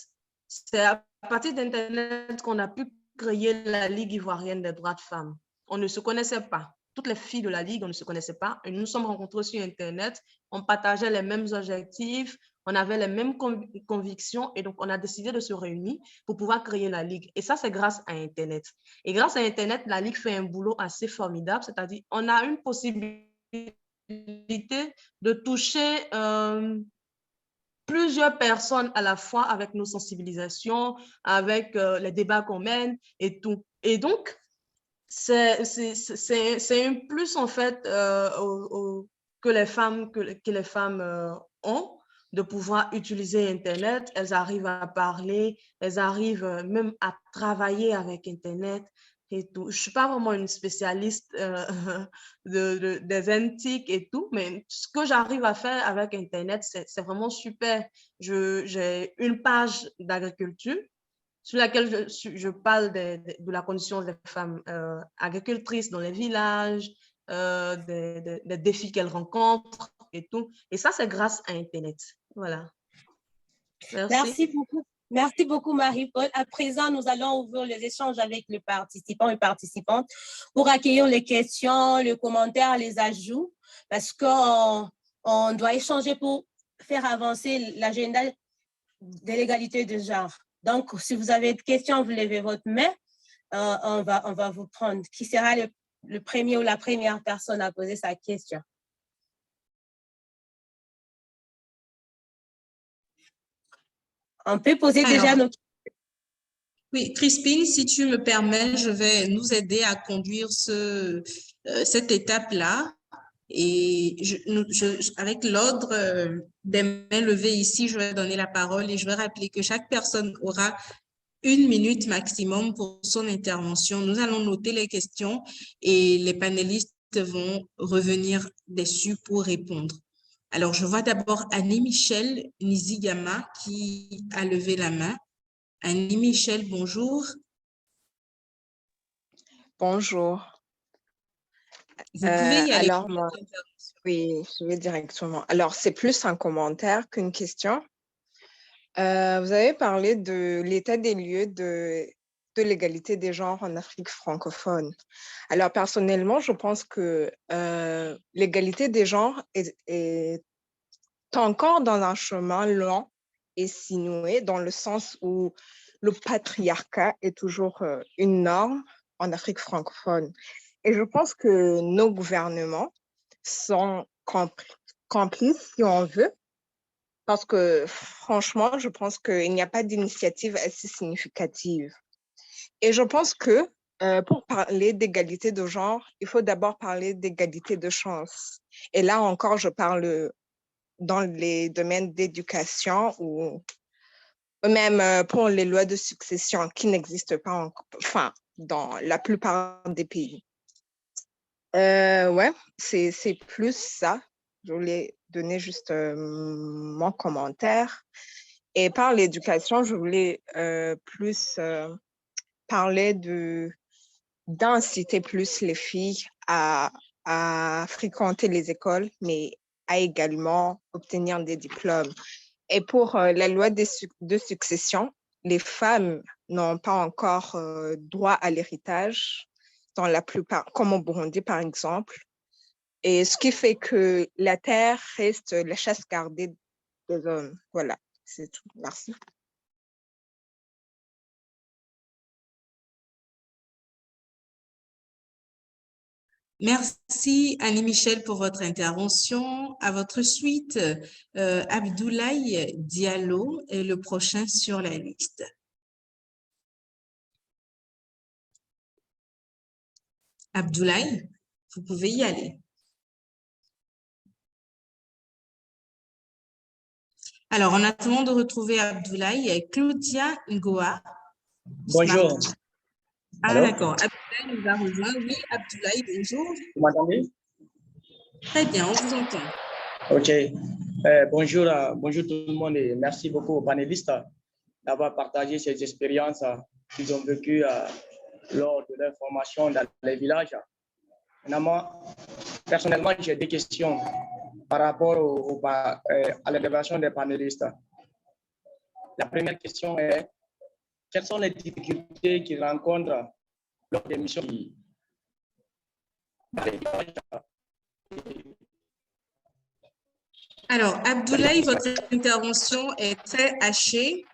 c'est à partir d'Internet qu'on a pu créer la Ligue ivoirienne des droits de femmes. On ne se connaissait pas. Toutes les filles de la Ligue, on ne se connaissait pas. Et nous nous sommes rencontrés sur Internet. On partageait les mêmes objectifs, on avait les mêmes convictions et donc on a décidé de se réunir pour pouvoir créer la Ligue. Et ça, c'est grâce à Internet. Et grâce à Internet, la Ligue fait un boulot assez formidable, c'est-à-dire on a une possibilité de toucher plusieurs personnes à la fois avec nos sensibilisations, avec les débats qu'on mène et tout. Et donc, c'est un plus en fait que les femmes ont de pouvoir utiliser Internet. Elles arrivent à parler, elles arrivent même à travailler avec Internet et tout. Je ne suis pas vraiment une spécialiste des antiques et tout, mais ce que j'arrive à faire avec Internet, c'est vraiment super. J'ai une page d'agriculture sur laquelle je parle de la condition des femmes agricultrices dans les villages, des défis qu'elles rencontrent et tout. Et ça, c'est grâce à Internet. Voilà. Merci beaucoup. Merci beaucoup, Marie-Paul. À présent, nous allons ouvrir les échanges avec les participants et participantes pour accueillir les questions, les commentaires, les ajouts, parce qu'on doit échanger pour faire avancer l'agenda de l'égalité de genre. Donc, si vous avez des questions, vous levez votre main, on va vous prendre. Qui sera le premier ou la première personne à poser sa question? On peut poser déjà nos questions. Oui, Crispine, si tu me permets, je vais nous aider à conduire cette étape-là. Et avec l'ordre des mains levées ici, je vais donner la parole et je vais rappeler que chaque personne aura 1 minute maximum pour son intervention. Nous allons noter les questions et les panélistes vont revenir dessus pour répondre. Alors, je vois d'abord Annie-Michel Nizigama qui a levé la main. Annie-Michel, bonjour. Bonjour. Vous pouvez y aller. Alors, moi, oui, je vais directement. Alors, c'est plus un commentaire qu'une question. Vous avez parlé de l'état des lieux de l'égalité des genres en Afrique francophone. Alors, personnellement, je pense que l'égalité des genres est encore dans un chemin lent et sinueux, dans le sens où le patriarcat est toujours une norme en Afrique francophone. Et je pense que nos gouvernements sont complices, si on veut, parce que franchement, je pense qu'il n'y a pas d'initiative assez significative. Et je pense que pour parler d'égalité de genre, il faut d'abord parler d'égalité de chance. Et là encore, je parle dans les domaines d'éducation ou même pour les lois de succession qui n'existent pas dans la plupart des pays. Ouais, c'est plus ça. Je voulais donner juste mon commentaire. Et par l'éducation, je voulais plus parlait d'inciter plus les filles à fréquenter les écoles, mais à également obtenir des diplômes. Et pour la loi de succession, les femmes n'ont pas encore droit à l'héritage dans la plupart, comme au Burundi par exemple. Et ce qui fait que la terre reste la chasse gardée des hommes. Voilà, c'est tout. Merci. Merci Annie-Michel pour votre intervention. À votre suite, Abdoulaye Diallo est le prochain sur la liste. Abdoulaye, vous pouvez y aller. Alors, en attendant de retrouver Abdoulaye, Claudia Ngoa. Bonjour. Ah, d'accord. Abdoulaye nous a rejoint. Oui, Abdoulaye, bonjour. Vous m'entendez? Très bien, on vous entend. OK. Bonjour, bonjour tout le monde et merci beaucoup aux panélistes d'avoir partagé ces expériences qu'ils ont vécues lors de leur formation dans les villages. Moi, personnellement, j'ai des questions par rapport à l'intervention des panélistes. La première question est, quelles sont les difficultés qu'ils rencontrent lors des missions dans les villages? Alors, Abdoulaye, votre intervention est très hachée.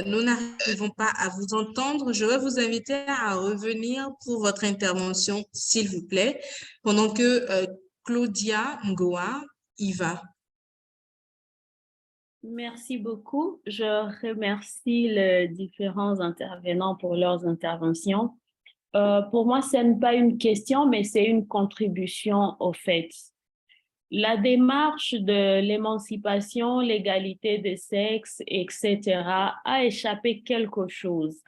Nous n'arrivons pas à vous entendre. Je vais vous inviter à revenir pour votre intervention, s'il vous plaît, pendant que Claudia Ngoa y va. Merci beaucoup. Je remercie les différents intervenants pour leurs interventions. Pour moi, ce n'est pas une question, mais c'est une contribution au fait. La démarche de l'émancipation, l'égalité des sexes, etc., a échappé quelque chose.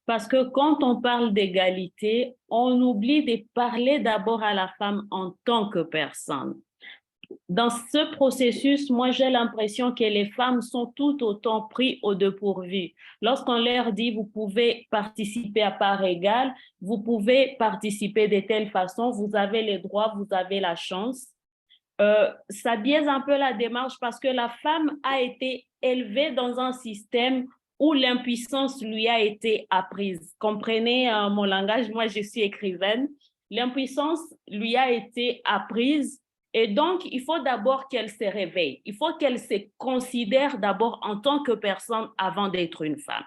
Parce que quand on parle d'égalité, on oublie de parler d'abord à la femme en tant que personne. Dans ce processus, moi, j'ai l'impression que les femmes sont tout autant prises au dépourvu. Lorsqu'on leur dit, vous pouvez participer à part égale, vous pouvez participer de telle façon, vous avez les droits, vous avez la chance. Ça biaise un peu la démarche parce que la femme a été élevée dans un système où l'impuissance lui a été apprise. Comprenez mon langage, moi je suis écrivaine. L'impuissance lui a été apprise et donc il faut d'abord qu'elle se réveille. Il faut qu'elle se considère d'abord en tant que personne avant d'être une femme.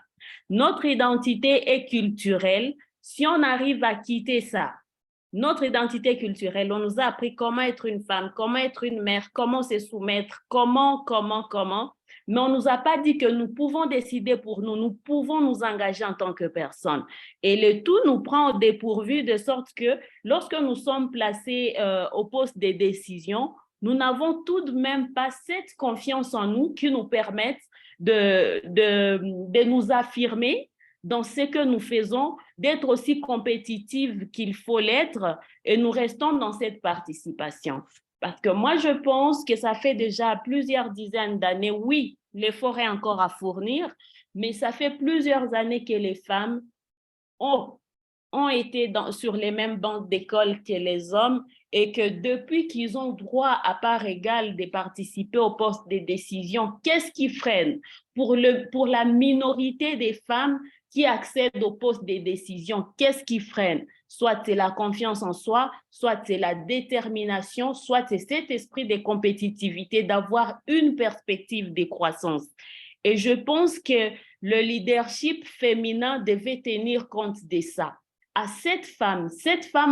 Notre identité est culturelle. Si on arrive à quitter ça, notre identité culturelle, on nous a appris comment être une femme, comment être une mère, comment se soumettre, comment, mais on ne nous a pas dit que nous pouvons décider pour nous, nous pouvons nous engager en tant que personne. Et le tout nous prend au dépourvu de sorte que lorsque nous sommes placés au poste des décisions, nous n'avons tout de même pas cette confiance en nous qui nous permette de nous affirmer dans ce que nous faisons, d'être aussi compétitive qu'il faut l'être, et nous restons dans cette participation. Parce que moi, je pense que ça fait déjà plusieurs dizaines d'années, oui, l'effort est encore à fournir, mais ça fait plusieurs années que les femmes ont été sur les mêmes bancs d'école que les hommes et que depuis qu'ils ont droit à part égale de participer au poste de décision, qu'est-ce qui freine pour la minorité des femmes qui accèdent au poste de décision? Qu'est-ce qui freine? Soit c'est la confiance en soi, soit c'est la détermination, soit c'est cet esprit de compétitivité, d'avoir une perspective de croissance. Et je pense que le leadership féminin devait tenir compte de ça. À cette femme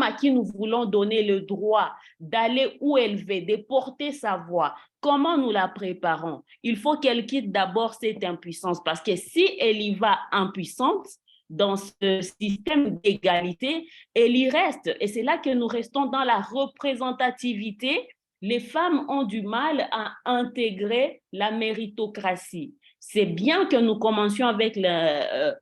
à qui nous voulons donner le droit d'aller où elle veut, de porter sa voix, comment nous la préparons? Il faut qu'elle quitte d'abord cette impuissance, parce que si elle y va impuissante dans ce système d'égalité, elle y reste. Et c'est là que nous restons dans la représentativité. Les femmes ont du mal à intégrer la méritocratie. C'est bien que nous commencions avec la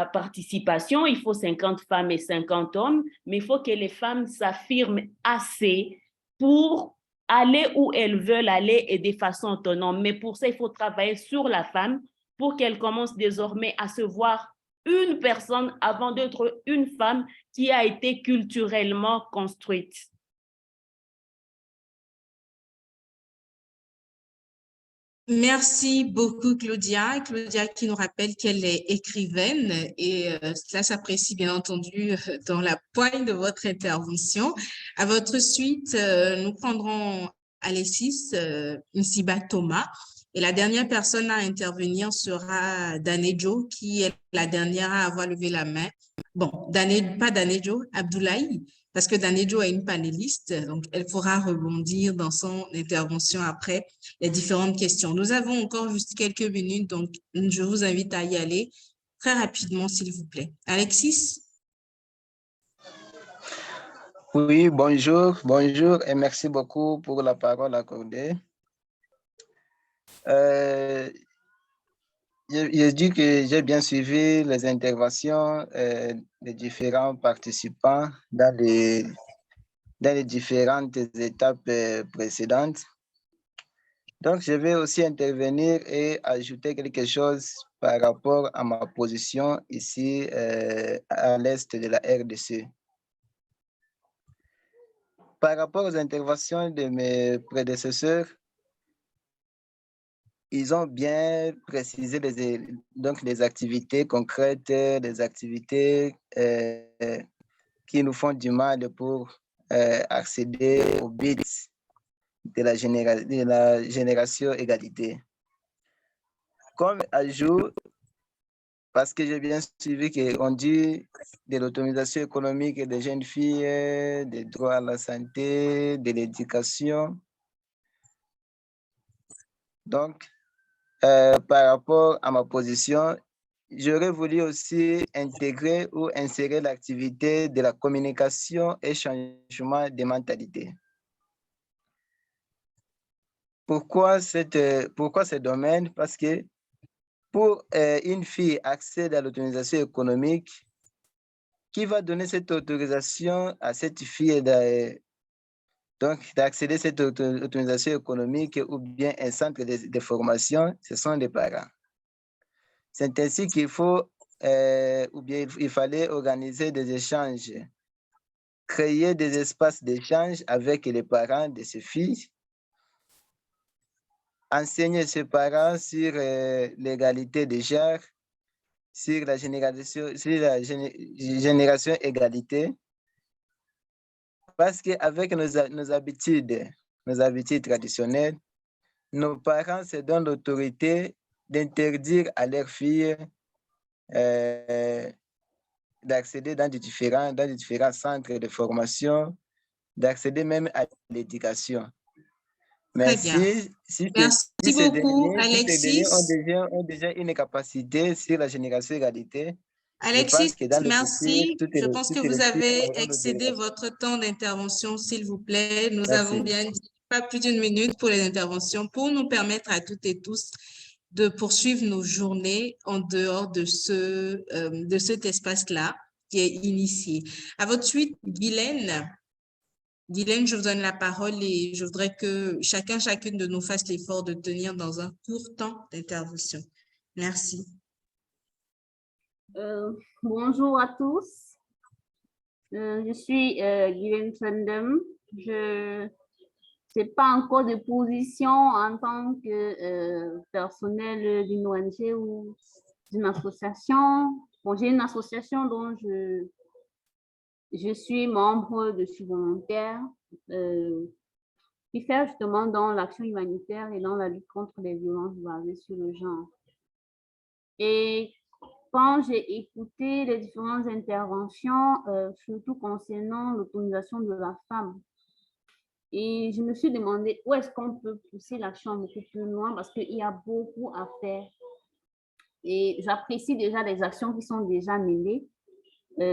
participation, il faut 50 femmes et 50 hommes, mais il faut que les femmes s'affirment assez pour aller où elles veulent aller et de façon autonome. Mais pour ça, il faut travailler sur la femme pour qu'elle commence désormais à se voir une personne avant d'être une femme qui a été culturellement construite. Merci beaucoup, Claudia. Claudia qui nous rappelle qu'elle est écrivaine et cela s'apprécie bien entendu dans la poigne de votre intervention. À votre suite, nous prendrons Alexis Nsiba Thomas et la dernière personne à intervenir sera Danejo qui est la dernière à avoir levé la main. Bon, pas Danejo, Abdoulaye, parce que Danejo est une panéliste, donc elle pourra rebondir dans son intervention après les différentes questions. Nous avons encore juste quelques minutes, donc je vous invite à y aller très rapidement, s'il vous plaît. Alexis? Oui, bonjour et merci beaucoup pour la parole accordée. Je dis que j'ai bien suivi les interventions des différents participants dans les différentes étapes précédentes. Donc, je vais aussi intervenir et ajouter quelque chose par rapport à ma position ici à l'est de la RDC. Par rapport aux interventions de mes prédécesseurs, ils ont bien précisé les activités concrètes, les activités qui nous font du mal pour accéder au but de la génération égalité. Comme ajout, parce que j'ai bien suivi qu'on dit de l'autonomisation économique des jeunes filles, des droits à la santé, de l'éducation. Donc, par rapport à ma position, j'aurais voulu aussi intégrer ou insérer l'activité de la communication et changement de mentalité. Pourquoi ce domaine? Parce que pour une fille accéder à l'autonomisation économique, qui va donner cette autorisation à cette fille d'accéder à cette autonomisation économique ou bien un centre de formation? Ce sont les parents. C'est ainsi qu'il faut, ou bien il fallait organiser des échanges, créer des espaces d'échange avec les parents de ces filles, enseigner ces parents sur l'égalité des genres, sur la génération égalité, parce qu'avec nos habitudes traditionnelles, nos parents se donnent l'autorité d'interdire à leurs filles d'accéder dans des différents centres de formation, d'accéder même à l'éducation. Mais Merci beaucoup, Alexis. Ont déjà une capacité sur la génération égalité. Alexis, merci. Je pense que vous avez excédé votre temps d'intervention, s'il vous plaît. Nous avons bien dit pas plus d'une minute pour les interventions pour nous permettre à toutes et tous de poursuivre nos journées en dehors de cet espace-là qui est initié. À votre suite, Guylaine. Guylaine, je vous donne la parole et je voudrais que chacune de nous fasse l'effort de tenir dans un court temps d'intervention. Merci. Bonjour à tous. Je suis Guylaine Sandem. Je n'ai pas encore de position en tant que personnel d'une ONG ou d'une association. Bon, j'ai une association dont je suis membre, je suis volontaire, qui fait justement dans l'action humanitaire et dans la lutte contre les violences basées sur le genre. Et quand j'ai écouté les différentes interventions, surtout concernant l'autonomisation de la femme, et je me suis demandé où est-ce qu'on peut pousser l'action beaucoup plus loin parce qu'il y a beaucoup à faire. Et j'apprécie déjà les actions qui sont déjà menées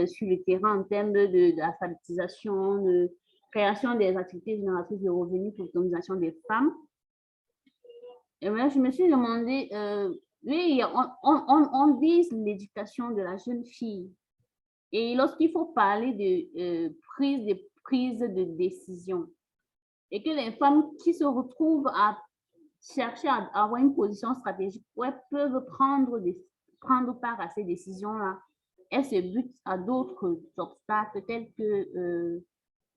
sur le terrain en termes d'alphabétisation, de création des activités génératrices de revenus pour l'autonomisation des femmes. Et bien, je me suis demandé, oui, on vise l'éducation de la jeune fille. Et lorsqu'il faut parler de prise de décision, et que les femmes qui se retrouvent à chercher à avoir une position stratégique peuvent prendre prendre part à ces décisions-là, elles se butent à d'autres obstacles tels que,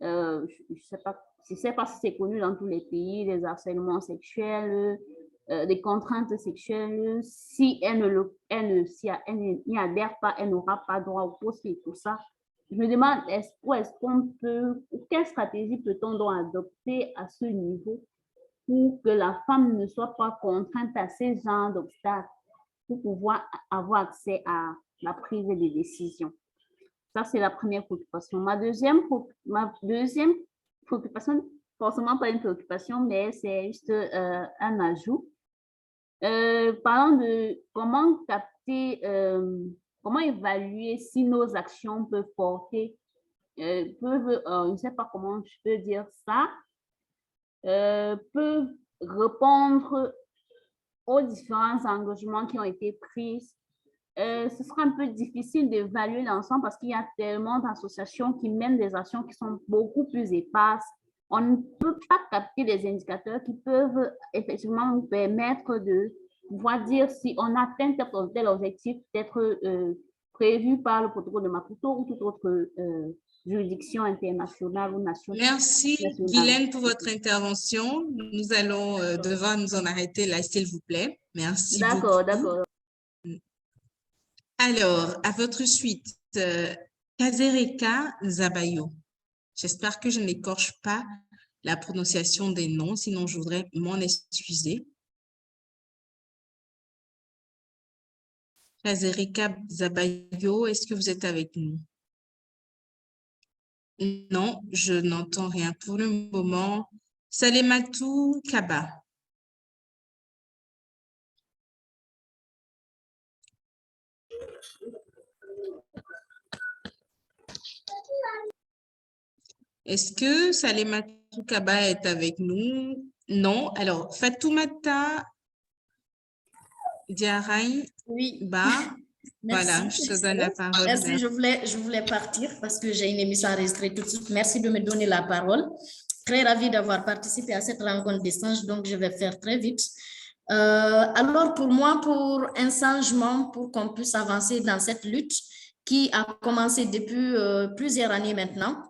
je ne sais pas si c'est connu dans tous les pays, les harcèlements sexuels, des contraintes sexuelles. Si elle n'y adhère pas, elle n'aura pas droit au poste et tout ça. Je me demande, quelle stratégie peut-on donc adopter à ce niveau pour que la femme ne soit pas contrainte à ces genres d'obstacles pour pouvoir avoir accès à la prise des décisions. Ça, c'est la première préoccupation. Ma deuxième préoccupation, forcément pas une préoccupation, mais c'est juste un ajout. Parlant de comment capter, comment évaluer si nos actions peuvent porter, je ne sais pas comment je peux dire ça, peuvent répondre aux différents engagements qui ont été pris. Ce sera un peu difficile d'évaluer l'ensemble parce qu'il y a tellement d'associations qui mènent des actions qui sont beaucoup plus éparses. On ne peut pas capter des indicateurs qui peuvent effectivement nous permettre de pouvoir dire si on atteint tel ou tel objectif peut-être prévu par le protocole de Maputo ou toute autre juridiction internationale ou nationale. Merci, Guylaine, pour votre intervention. Nous allons devoir nous en arrêter là, s'il vous plaît. Merci beaucoup. D'accord, d'accord. Alors, à votre suite, Kazereka Zabayo. J'espère que je n'écorche pas la prononciation des noms, sinon je voudrais m'en excuser. Kazereka Zabayo, est-ce que vous êtes avec nous? Non, je n'entends rien pour le moment. Salematou Kaba. Est-ce que Salematou Kaba est avec nous? Non. Alors, Fatoumata Diaraï. Oui. Voilà, je te donne la parole. Merci, je voulais partir parce que j'ai une émission enregistrée tout de suite. Merci de me donner la parole. Très ravie d'avoir participé à cette rencontre d'échange, donc je vais faire très vite. Alors pour moi, pour un changement, pour qu'on puisse avancer dans cette lutte qui a commencé depuis plusieurs années maintenant,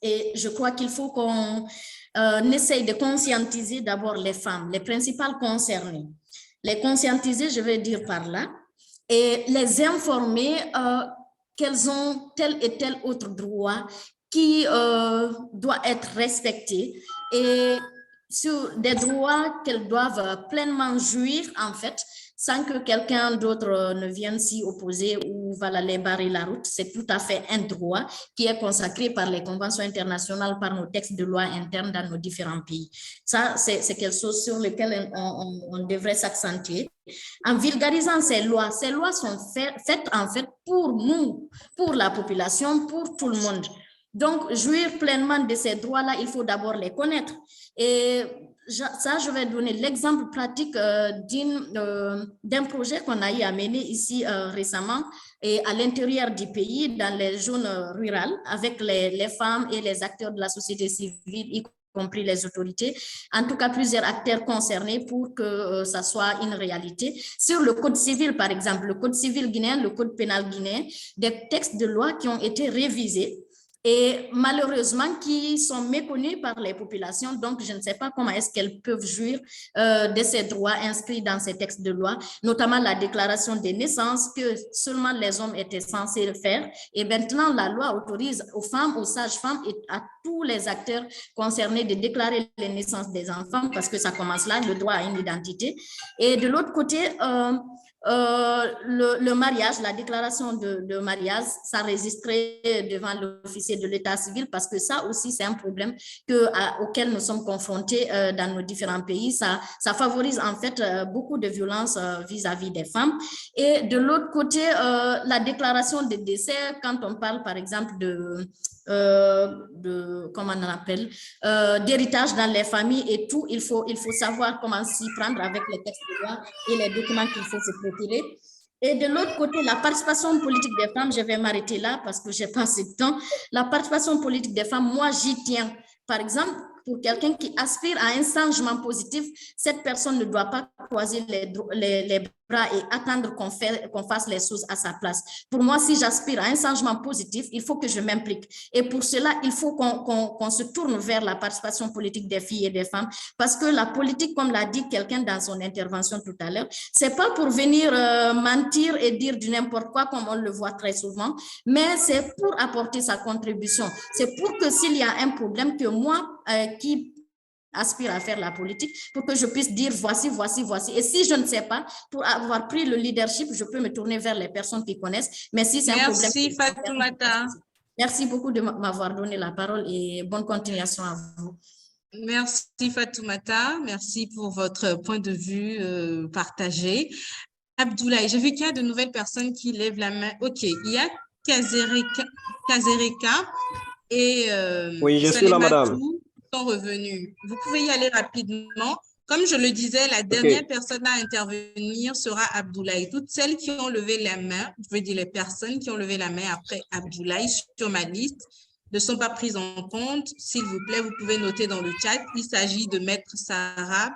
et je crois qu'il faut qu'on essaye de conscientiser d'abord les femmes, les principales concernées. Les conscientiser, je vais dire par là, et les informer qu'elles ont tel et tel autre droit qui doit être respecté et sur des droits qu'elles doivent pleinement jouir en fait, sans que quelqu'un d'autre ne vienne s'y opposer ou va les barrer la route. C'est tout à fait un droit qui est consacré par les conventions internationales, par nos textes de loi internes dans nos différents pays. Ça, c'est quelque chose sur lequel on devrait s'accentuer. En vulgarisant ces lois sont faites en fait pour nous, pour la population, pour tout le monde. Donc, jouir pleinement de ces droits-là, il faut d'abord les connaître. Et ça, je vais donner l'exemple pratique d'un projet qu'on a eu à mener ici récemment et à l'intérieur du pays, dans les zones rurales, avec les femmes et les acteurs de la société civile, y compris les autorités, en tout cas plusieurs acteurs concernés pour que ça soit une réalité. Sur le code civil, par exemple, le code civil guinéen, le code pénal guinéen, des textes de loi qui ont été révisés et malheureusement qui sont méconnus par les populations. Donc, je ne sais pas comment est-ce qu'elles peuvent jouir de ces droits inscrits dans ces textes de loi, notamment la déclaration des naissances que seulement les hommes étaient censés le faire. Et maintenant, la loi autorise aux femmes, aux sages-femmes et à tous les acteurs concernés de déclarer les naissances des enfants parce que ça commence là, le droit à une identité. Et de l'autre côté, le mariage, la déclaration de mariage, ça enregistré devant l'officier de l'état civil parce que ça aussi c'est un problème auquel nous sommes confrontés dans nos différents pays. Ça favorise en fait beaucoup de violences vis-à-vis des femmes. Et de l'autre côté, la déclaration de décès, quand on parle par exemple comment on appelle, d'héritage dans les familles et tout, il faut savoir comment s'y prendre avec les textes de loi et les documents qu'il faut se procurer. Et de l'autre côté, la participation politique des femmes, je vais m'arrêter là parce que j'ai pas assez de temps. La participation politique des femmes, moi j'y tiens. Par exemple, pour quelqu'un qui aspire à un changement positif, cette personne ne doit pas croiser les bras et attendre qu'on fasse les choses à sa place. Pour moi, si j'aspire à un changement positif, il faut que je m'implique. Et pour cela, il faut qu'on se tourne vers la participation politique des filles et des femmes, parce que la politique, comme l'a dit quelqu'un dans son intervention tout à l'heure, c'est pas pour venir mentir et dire du n'importe quoi, comme on le voit très souvent, mais c'est pour apporter sa contribution. C'est pour que s'il y a un problème, que moi, qui aspire à faire la politique, pour que je puisse dire voici, voici, voici. Et si je ne sais pas, pour avoir pris le leadership, je peux me tourner vers les personnes qui connaissent. Mais si c'est un problème... Merci Fatoumata. Merci beaucoup de m'avoir donné la parole et bonne continuation à vous. Merci Fatoumata, merci pour votre point de vue partagé. Abdoulaye, j'ai vu qu'il y a de nouvelles personnes qui lèvent la main. Ok, il y a Kazereka et oui, je suis là, madame. Sont revenus. Vous pouvez y aller rapidement. Comme je le disais, la dernière personne à intervenir sera Abdoulaye. Toutes celles qui ont levé la main, je veux dire les personnes qui ont levé la main après Abdoulaye sur ma liste, ne sont pas prises en compte. S'il vous plaît, vous pouvez noter dans le chat. Il s'agit de Maître Sarah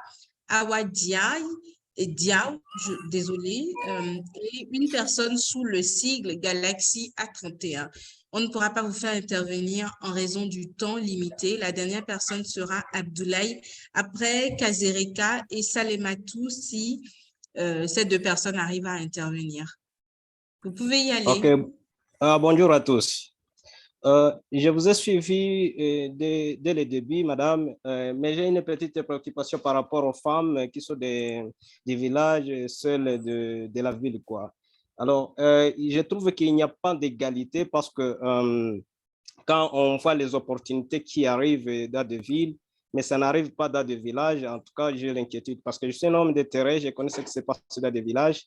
Awadiaï et Diaw, désolé, et une personne sous le sigle Galaxy A31. On ne pourra pas vous faire intervenir en raison du temps limité. La dernière personne sera Abdoulaye, après Kazereka et Salematou si ces deux personnes arrivent à intervenir. Vous pouvez y aller. Ok. Bonjour à tous. Je vous ai suivi dès le début, madame, mais j'ai une petite préoccupation par rapport aux femmes qui sont des villages, celles de la ville, quoi. Alors, je trouve qu'il n'y a pas d'égalité parce que quand on voit les opportunités qui arrivent dans des villes, mais ça n'arrive pas dans des villages, en tout cas, j'ai l'inquiétude parce que je suis un homme de terrain, je connais ce qui se passe dans des villages.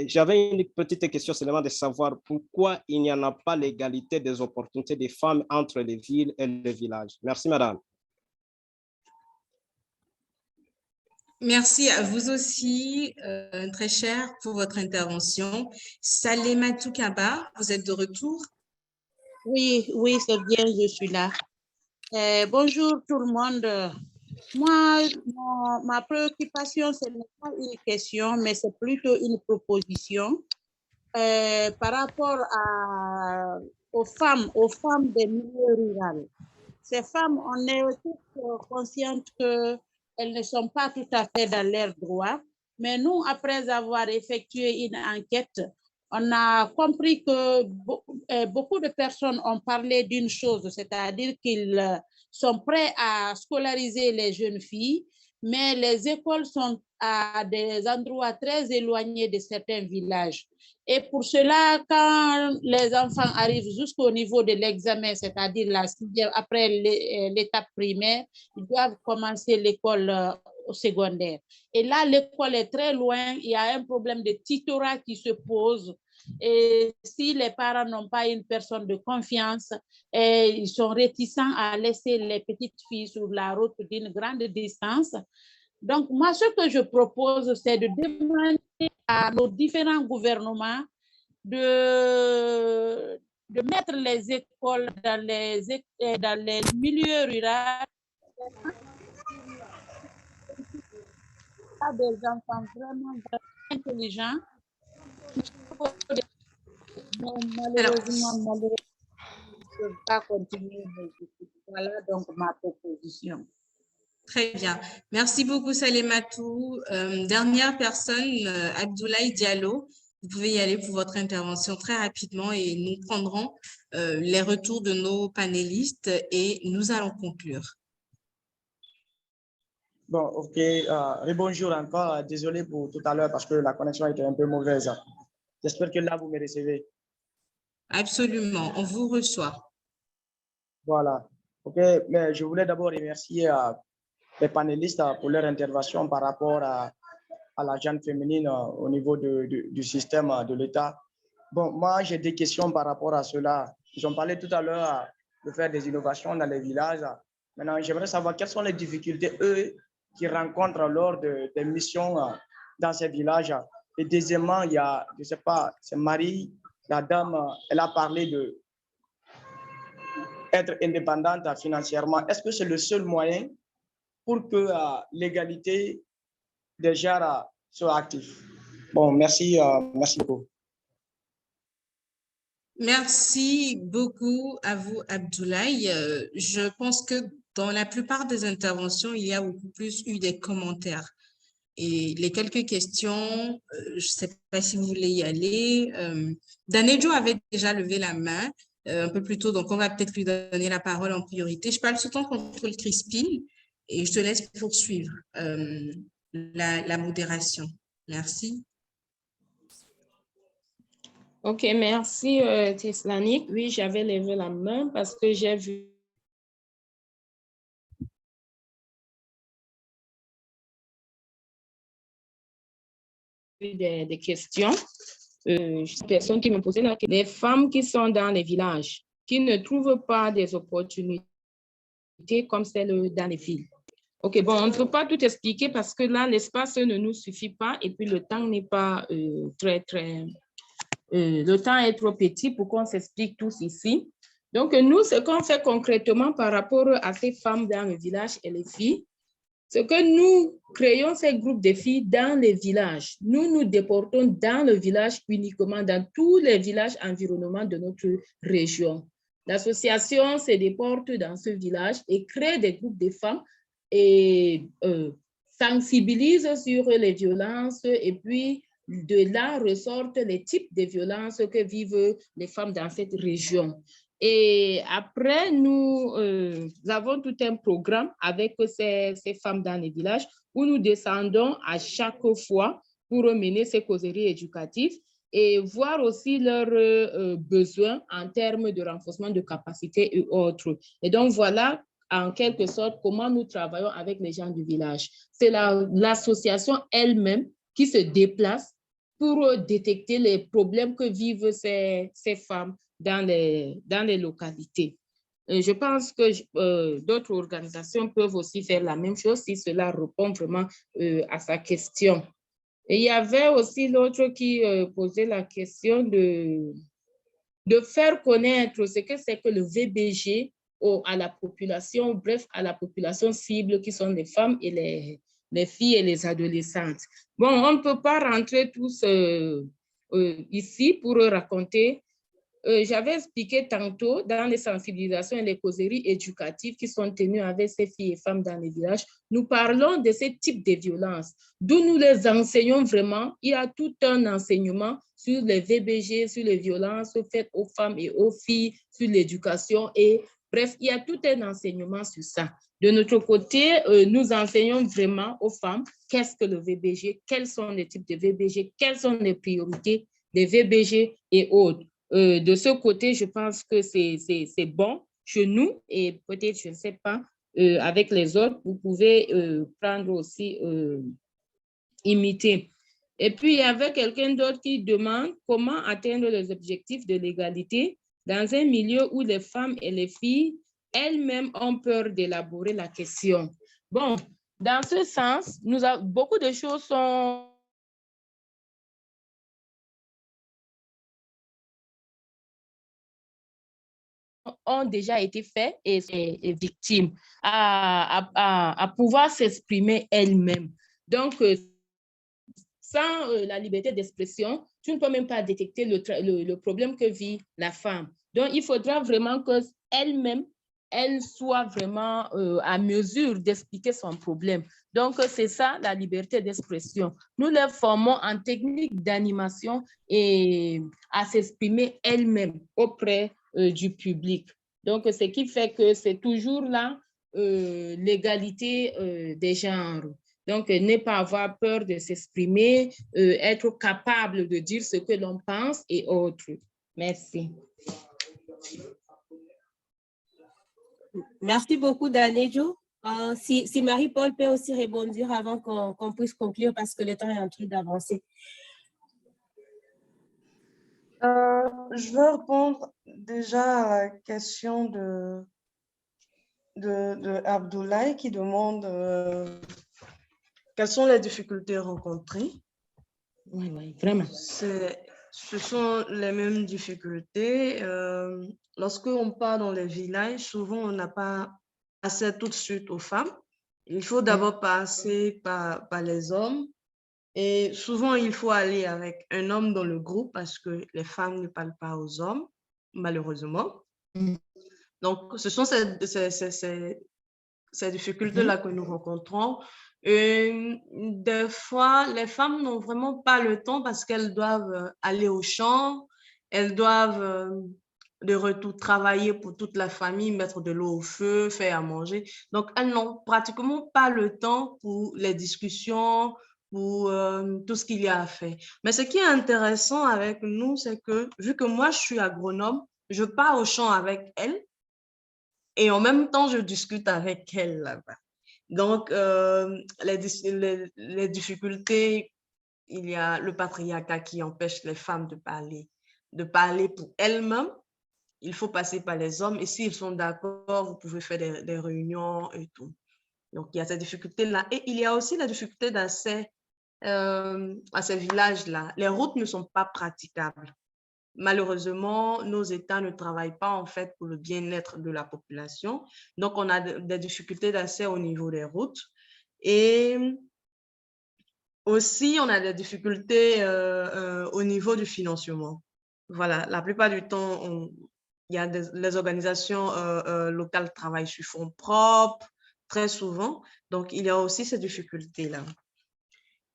J'avais une petite question seulement de savoir pourquoi il n'y en a pas l'égalité des opportunités des femmes entre les villes et les villages. Merci, madame. Merci à vous aussi, très cher, pour votre intervention. Salematou Kaba, vous êtes de retour? Oui, c'est bien, je suis là. Bonjour tout le monde. Moi, ma préoccupation, ce n'est pas une question, mais c'est plutôt une proposition par rapport aux femmes des milieux ruraux. Ces femmes, on est toutes conscientes qu'elles ne sont pas tout à fait dans leurs droits, mais nous, après avoir effectué une enquête, on a compris que beaucoup de personnes ont parlé d'une chose, c'est-à-dire qu'ils sont prêts à scolariser les jeunes filles, mais les écoles sont à des endroits très éloignés de certains villages. Et pour cela, quand les enfants arrivent jusqu'au niveau de l'examen, c'est-à-dire après l'étape primaire, ils doivent commencer l'école au secondaire. Et là, l'école est très loin, il y a un problème de tutorat qui se pose. Et si les parents n'ont pas une personne de confiance, ils sont réticents à laisser les petites filles sur la route d'une grande distance. Donc, moi, ce que je propose, c'est de demander à nos différents gouvernements de mettre les écoles dans les milieux ruraux, des enfants vraiment intelligents. Malheureusement, je ne peux pas continuer. Voilà donc ma proposition. Très bien. Merci beaucoup, Salematou. Dernière personne, Abdoulaye Diallo. Vous pouvez y aller pour votre intervention très rapidement et nous prendrons les retours de nos panélistes et nous allons conclure. Bon, ok. Bonjour encore. Désolé pour tout à l'heure parce que la connexion était un peu mauvaise. J'espère que là, vous me recevez. Absolument. On vous reçoit. Voilà. Ok. Mais je voulais d'abord remercier les panélistes pour leur intervention par rapport à la jeune féminine au niveau du système de l'État. Bon, moi, j'ai des questions par rapport à cela. Ils ont parlé tout à l'heure de faire des innovations dans les villages. Maintenant, j'aimerais savoir quelles sont les difficultés, eux, qu'ils rencontrent lors des missions dans ces villages. Et deuxièmement, il y a, je ne sais pas, c'est Marie, la dame, elle a parlé être indépendante financièrement. Est-ce que c'est le seul moyen pour que l'égalité des genres soit active? Bon, merci, merci beaucoup. Merci beaucoup à vous, Abdoulaye. Je pense que dans la plupart des interventions, il y a beaucoup plus eu des commentaires. Et les quelques questions, je ne sais pas si vous voulez y aller. Danejo avait déjà levé la main un peu plus tôt, donc on va peut-être lui donner la parole en priorité. Je parle sous ton contrôle, Crispin, et je te laisse poursuivre la modération. Merci. Ok, merci Teslanik. Oui, j'avais levé la main parce que j'ai vu des questions. Personne qui me posait la question. Les femmes qui sont dans les villages, qui ne trouvent pas des opportunités comme celles dans les villes. Ok, bon, on ne peut pas tout expliquer parce que là, l'espace ne nous suffit pas et puis le temps n'est pas le temps est trop petit pour qu'on s'explique tous ici. Donc, nous, ce qu'on fait concrètement par rapport à ces femmes dans le village et les filles, c'est que nous créons ces groupes de filles dans les villages. Nous nous déportons dans le village uniquement, dans tous les villages environnants de notre région. L'association se déporte dans ce village et crée des groupes de femmes et sensibilise sur les violences et puis de là ressortent les types de violences que vivent les femmes dans cette région. Et après, nous avons tout un programme avec ces femmes dans les villages où nous descendons à chaque fois pour mener ces causeries éducatives et voir aussi leurs besoins en termes de renforcement de capacités et autres. Et donc, voilà en quelque sorte comment nous travaillons avec les gens du village. C'est l'association elle-même qui se déplace pour détecter les problèmes que vivent ces femmes dans les localités. Je pense que d'autres organisations peuvent aussi faire la même chose si cela répond vraiment à sa question. Et il y avait aussi l'autre qui posait la question de faire connaître ce que c'est que le VBG à la population, bref, à la population cible qui sont les femmes et les filles et les adolescentes. Bon, on ne peut pas rentrer tous ici pour raconter. J'avais expliqué tantôt dans les sensibilisations et les causeries éducatives qui sont tenues avec ces filles et femmes dans les villages, nous parlons de ce type de violences, d'où nous les enseignons vraiment. Il y a tout un enseignement sur les VBG, sur les violences faites aux femmes et aux filles, sur l'éducation et bref, il y a tout un enseignement sur ça. De notre côté, nous enseignons vraiment aux femmes qu'est-ce que le VBG, quels sont les types de VBG, quelles sont les priorités des VBG et autres. De ce côté, je pense que c'est bon chez nous et peut-être, je ne sais pas, avec les autres, vous pouvez prendre aussi, imiter. Et puis, il y avait quelqu'un d'autre qui demande comment atteindre les objectifs de l'égalité dans un milieu où les femmes et les filles elles-mêmes ont peur d'élaborer la question. Bon, dans ce sens, beaucoup de choses ont déjà été faits et victimes à pouvoir s'exprimer elles-mêmes. Donc, sans la liberté d'expression, tu ne peux même pas détecter le problème que vit la femme. Donc, il faudra vraiment qu'elle-même, elle soit vraiment à mesure d'expliquer son problème. Donc, c'est ça, la liberté d'expression. Nous les formons en technique d'animation et à s'exprimer elles-mêmes auprès du public. Donc, ce qui fait que c'est toujours là l'égalité des genres. Donc, ne pas avoir peur de s'exprimer, être capable de dire ce que l'on pense et autres. Merci. Merci beaucoup, Danejo. Si Marie-Paul peut aussi rebondir avant qu'on puisse conclure parce que le temps est en train d'avancer. Je veux répondre déjà à la question de Abdoulaye qui demande quelles sont les difficultés rencontrées. Oui, vraiment. ce sont les mêmes difficultés. Lorsqu'on part dans les villages, souvent, on n'a pas accès tout de suite aux femmes. Il faut d'abord passer par les hommes. Et souvent, il faut aller avec un homme dans le groupe parce que les femmes ne parlent pas aux hommes, malheureusement. Donc, ce sont ces difficultés-là que nous rencontrons. Et des fois, les femmes n'ont vraiment pas le temps parce qu'elles doivent aller au champ, elles doivent de retour travailler pour toute la famille, mettre de l'eau au feu, faire à manger. Donc, elles n'ont pratiquement pas le temps pour les discussions, pour tout ce qu'il y a à faire. Mais ce qui est intéressant avec nous, c'est que vu que moi, je suis agronome, je pars au champ avec elles et en même temps, je discute avec elles là-bas. Donc, les difficultés, il y a le patriarcat qui empêche les femmes de parler pour elles-mêmes. Il faut passer par les hommes et s'ils sont d'accord, vous pouvez faire des réunions et tout. Donc, il y a cette difficulté-là. Et il y a aussi la difficulté d'accès à ces villages-là. Les routes ne sont pas praticables. Malheureusement, nos États ne travaillent pas en fait pour le bien-être de la population. Donc, on a des difficultés d'accès au niveau des routes. Et aussi, on a des difficultés au niveau du financement. Voilà, la plupart du temps, les organisations locales travaillent sur fonds propres, très souvent. Donc, il y a aussi ces difficultés-là.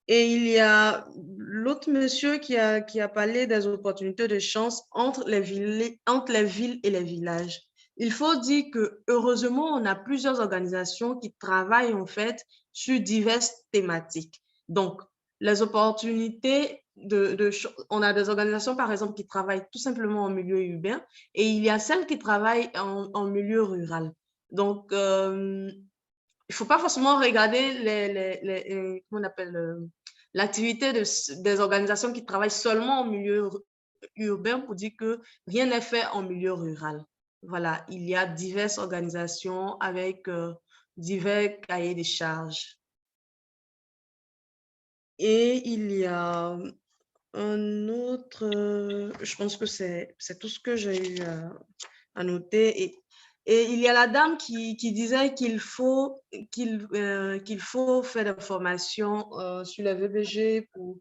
Et il y a l'autre monsieur qui a parlé des opportunités de chance entre les villes et les villages. Il faut dire que heureusement, on a plusieurs organisations qui travaillent en fait sur diverses thématiques. Donc, les opportunités on a des organisations, par exemple, qui travaillent tout simplement en milieu urbain et il y a celles qui travaillent en milieu rural. Donc, il ne faut pas forcément regarder comment on appelle, l'activité des organisations qui travaillent seulement en milieu urbain pour dire que rien n'est fait en milieu rural. Voilà, il y a diverses organisations avec divers cahiers de charges. Et il y a un autre, je pense que c'est tout ce que j'ai eu à noter. Et il y a la dame qui disait qu'il faut faire des formations sur les VBG pour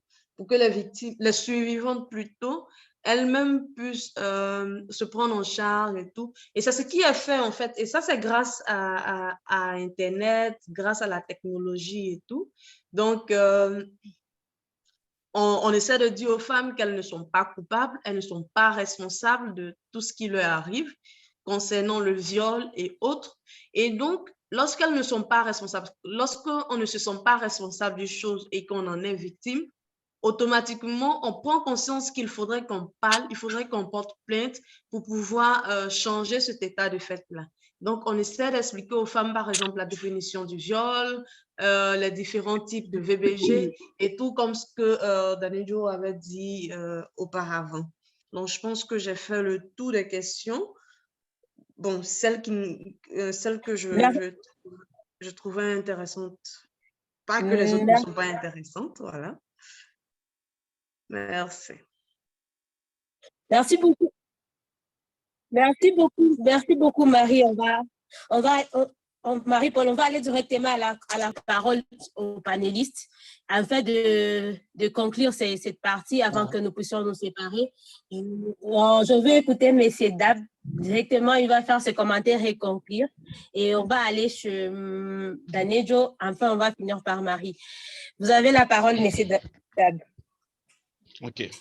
que les victimes, les survivantes plutôt, elles-mêmes puissent se prendre en charge et tout. Et c'est ce qui est fait en fait. Et ça, c'est grâce à Internet, grâce à la technologie et tout. Donc, on essaie de dire aux femmes qu'elles ne sont pas coupables, elles ne sont pas responsables de tout ce qui leur arrive concernant le viol et autres. Et donc, lorsqu'elles ne sont pas responsables, lorsqu'on ne se sent pas responsable des choses et qu'on en est victime, automatiquement, on prend conscience qu'il faudrait qu'on parle, il faudrait qu'on porte plainte pour pouvoir changer cet état de fait-là. Donc, on essaie d'expliquer aux femmes, par exemple, la définition du viol, les différents types de VBG et tout comme ce que Danilo avait dit auparavant. Donc, je pense que j'ai fait le tour des questions. Bon, celles que je trouvais intéressantes. Pas que les autres ne sont pas intéressantes, voilà. Merci. Merci beaucoup. Merci beaucoup, Marie. Marie-Paul, on va aller directement à la parole aux panélistes afin de conclure cette partie avant que nous puissions nous séparer. Je vais écouter M. Dab directement, il va faire ses commentaires et conclure. Et on va aller chez Danejo, enfin on va finir par Marie. Vous avez la parole, M. Dab.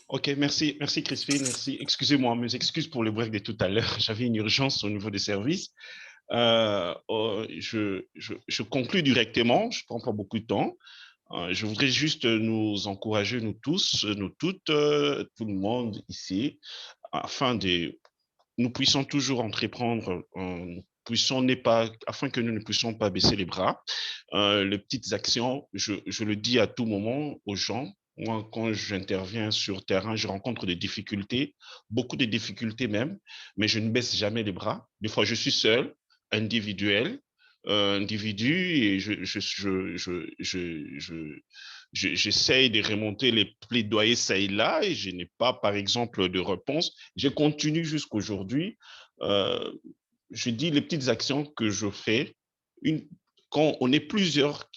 Ok, merci Crispine, merci. Excusez-moi, mes excuses pour le break de tout à l'heure. J'avais une urgence au niveau des services. Je conclus directement, je ne prends pas beaucoup de temps. Je voudrais juste nous encourager, nous tous, nous toutes, tout le monde ici, afin que nous puissions toujours entreprendre, afin que nous ne puissions pas baisser les bras. Les petites actions, je le dis à tout moment aux gens. Moi, quand j'interviens sur terrain, je rencontre des difficultés, beaucoup de difficultés même, mais je ne baisse jamais les bras. Des fois, je suis seul, individuel. individu et j'essaye de remonter les plaidoyers ça et là et je n'ai pas, par exemple, de réponse. Je continue jusqu'aujourd'hui. Je dis les petites actions que je fais. Quand on est plusieurs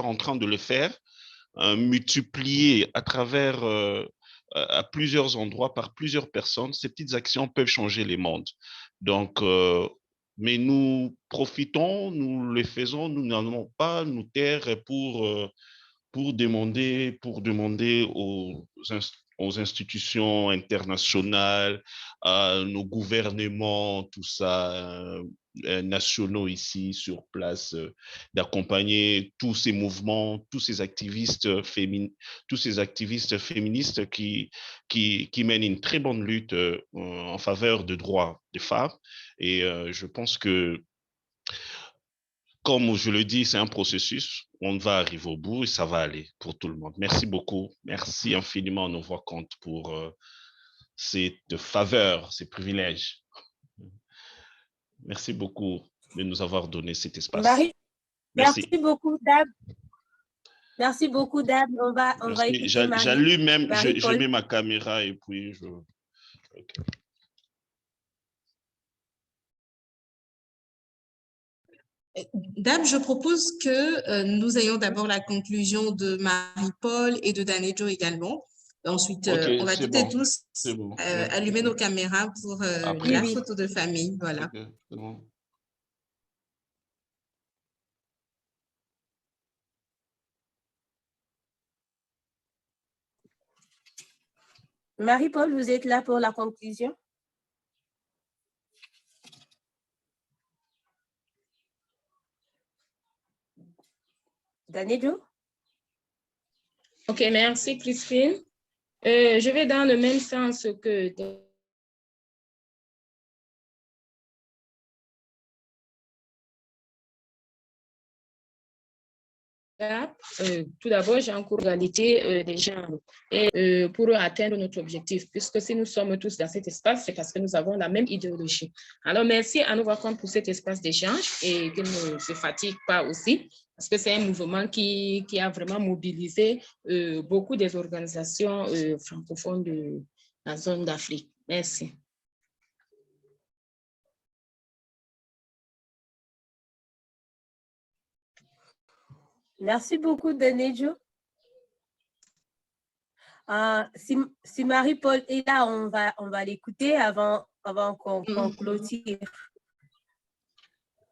en train de le faire, multiplier à travers à plusieurs endroits par plusieurs personnes, ces petites actions peuvent changer les mondes. Donc, mais nous profitons, nous le faisons, nous n'allons pas nous taire pour demander aux institutions internationales, à nos gouvernements, tout ça, nationaux ici sur place, d'accompagner tous ces mouvements, tous ces activistes féministes qui mènent une très bonne lutte en faveur des droits des femmes. Et je pense que, comme je le dis, c'est un processus. On va arriver au bout et ça va aller pour tout le monde. Merci beaucoup. Merci infiniment à nos voix comptes pour cette faveur, ces privilèges. Merci beaucoup de nous avoir donné cet espace. Merci beaucoup, Dab. Merci beaucoup, Dab. On va écouter J'allume même, je mets ma caméra et puis je... Okay. Dab, je propose que nous ayons d'abord la conclusion de Marie-Paul et de Danejo également. Ensuite, on va toutes et tous allumer nos caméras pour la photo de famille. Voilà. Okay, c'est bon. Marie-Paul, vous êtes là pour la conclusion? Danejo? OK, merci Christine. Je vais dans le même sens que tout d'abord, j'ai en cours d'égalité des genres et pour atteindre notre objectif, puisque si nous sommes tous dans cet espace, c'est parce que nous avons la même idéologie. Alors, merci à nos voix-comptes pour cet espace d'échange et qu'il ne se fatigue pas aussi, parce que c'est un mouvement qui a vraiment mobilisé beaucoup des organisations francophones de la zone d'Afrique. Merci. Merci beaucoup, Danejo. Si Marie-Paul est là, on va l'écouter avant qu'on clôture.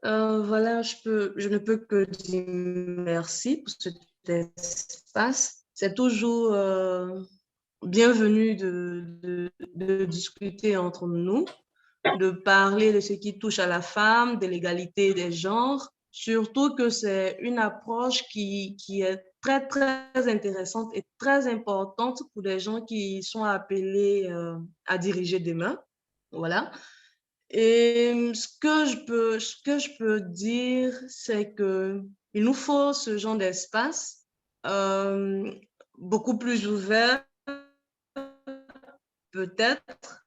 Voilà, je ne peux que dire merci pour cet espace. C'est toujours bienvenu de discuter entre nous, de parler de ce qui touche à la femme, de l'égalité des genres, surtout que c'est une approche qui est très, très intéressante et très importante pour les gens qui sont appelés à diriger demain. Voilà. Et ce que je peux dire, c'est qu'il nous faut ce genre d'espace beaucoup plus ouvert, peut-être,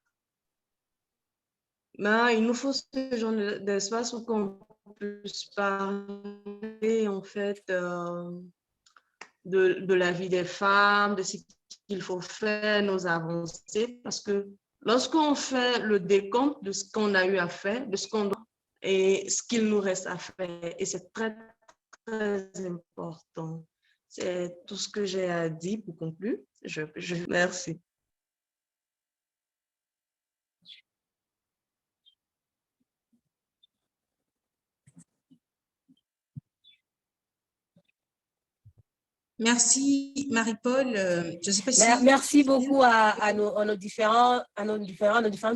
mais il nous faut ce genre d'espace où on puisse parler en fait de la vie des femmes, de ce qu'il faut faire, nos avancées, parce que lorsqu'on fait le décompte de ce qu'on a eu à faire, de ce qu'on doit et ce qu'il nous reste à faire, et c'est très, très important. C'est tout ce que j'ai à dire pour conclure. Merci. Merci Marie-Paul. Je sais pas si... Merci beaucoup à nos différents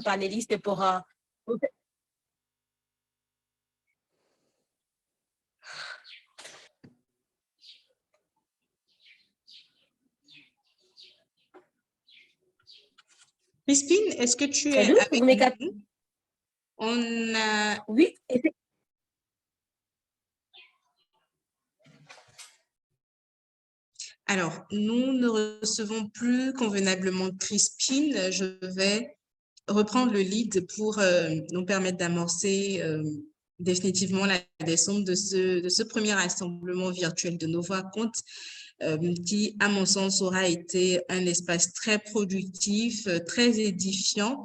panélistes pour Crispine, est-ce que tu es avec nous? Oui. Alors, nous ne recevons plus convenablement Crispine. Je vais reprendre le lead pour nous permettre d'amorcer définitivement la descente de ce premier rassemblement virtuel de Nos Voix comptent, qui, à mon sens, aura été un espace très productif, très édifiant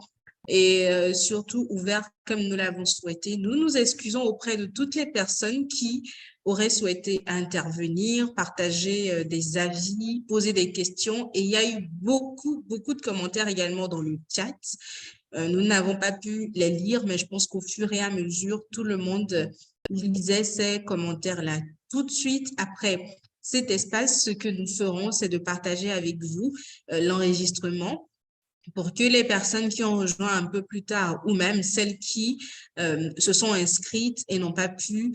et surtout ouvert comme nous l'avons souhaité. Nous nous excusons auprès de toutes les personnes qui auraient souhaité intervenir, partager des avis, poser des questions. Et il y a eu beaucoup de commentaires également dans le chat. Nous n'avons pas pu les lire, mais je pense qu'au fur et à mesure, tout le monde lisait ces commentaires-là. Tout de suite après cet espace, ce que nous ferons, c'est de partager avec vous l'enregistrement pour que les personnes qui ont rejoint un peu plus tard ou même celles qui se sont inscrites et n'ont pas pu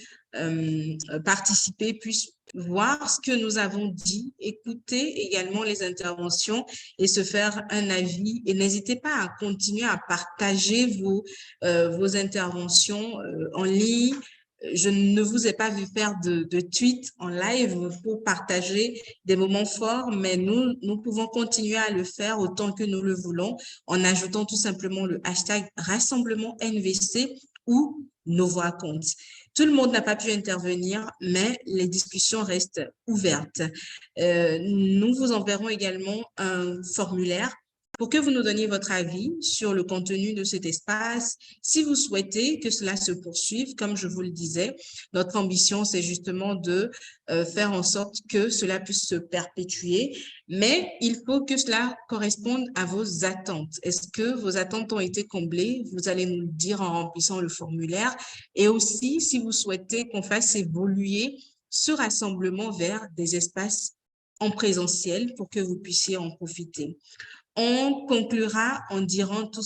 participer puissent voir ce que nous avons dit, écouter également les interventions et se faire un avis. Et n'hésitez pas à continuer à partager vos interventions en ligne. Je ne vous ai pas vu faire de tweets en live pour partager des moments forts, mais nous pouvons continuer à le faire autant que nous le voulons en ajoutant tout simplement le hashtag Rassemblement NVC ou Nos Voix comptent. Tout le monde n'a pas pu intervenir, mais les discussions restent ouvertes. Nous vous enverrons également un formulaire pour que vous nous donniez votre avis sur le contenu de cet espace. Si vous souhaitez que cela se poursuive, comme je vous le disais, notre ambition, c'est justement de faire en sorte que cela puisse se perpétuer, mais il faut que cela corresponde à vos attentes. Est-ce que vos attentes ont été comblées? Vous allez nous le dire en remplissant le formulaire. Et aussi, si vous souhaitez qu'on fasse évoluer ce rassemblement vers des espaces en présentiel pour que vous puissiez en profiter. On conclura en disant tout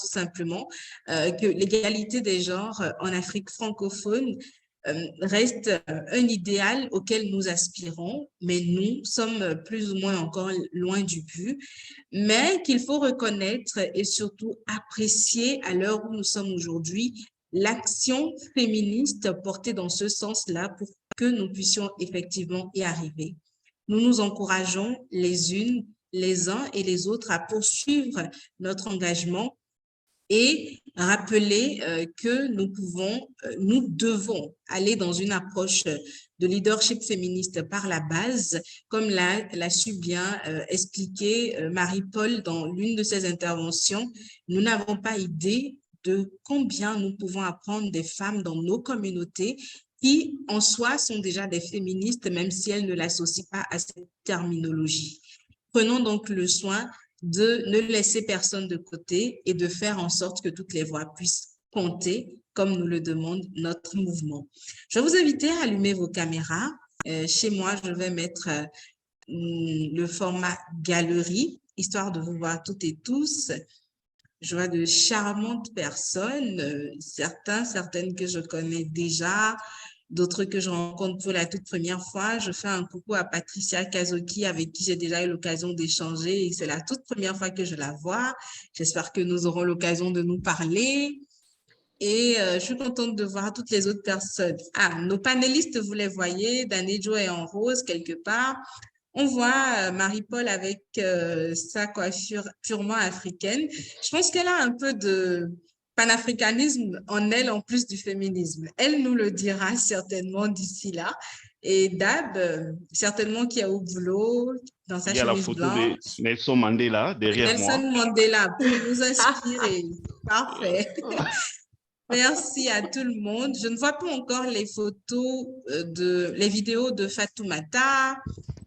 simplement que l'égalité des genres en Afrique francophone reste un idéal auquel nous aspirons, mais nous sommes plus ou moins encore loin du but, mais qu'il faut reconnaître et surtout apprécier à l'heure où nous sommes aujourd'hui l'action féministe portée dans ce sens-là pour que nous puissions effectivement y arriver. Nous nous encourageons les unes, les uns et les autres à poursuivre notre engagement et rappeler que nous devons aller dans une approche de leadership féministe par la base, comme l'a su bien expliquer Marie-Paul dans l'une de ses interventions. Nous n'avons pas idée de combien nous pouvons apprendre des femmes dans nos communautés qui, en soi, sont déjà des féministes, même si elles ne l'associent pas à cette terminologie. Prenons donc le soin de ne laisser personne de côté et de faire en sorte que toutes les voix puissent compter, comme nous le demande notre mouvement. Je vais vous inviter à allumer vos caméras. Chez moi, je vais mettre le format galerie, histoire de vous voir toutes et tous. Je vois de charmantes personnes, certaines que je connais déjà, d'autres que je rencontre pour la toute première fois. Je fais un coucou à Patricia Kazoki, avec qui j'ai déjà eu l'occasion d'échanger et c'est la toute première fois que je la vois. J'espère que nous aurons l'occasion de nous parler. Et je suis contente de voir toutes les autres personnes. Ah, nos panélistes, vous les voyez, Danejo est en rose quelque part. On voit Marie-Paul avec sa coiffure purement africaine. Je pense qu'elle a un peu de panafricanisme en elle, en plus du féminisme. Elle nous le dira certainement d'ici là. Et Dab, certainement qui est au boulot, dans sa chemise blanche. Il y a la photo de Nelson Mandela derrière moi. Nelson Mandela, pour nous inspirer. Parfait. Merci à tout le monde. Je ne vois pas encore les photos, les vidéos de Fatoumata,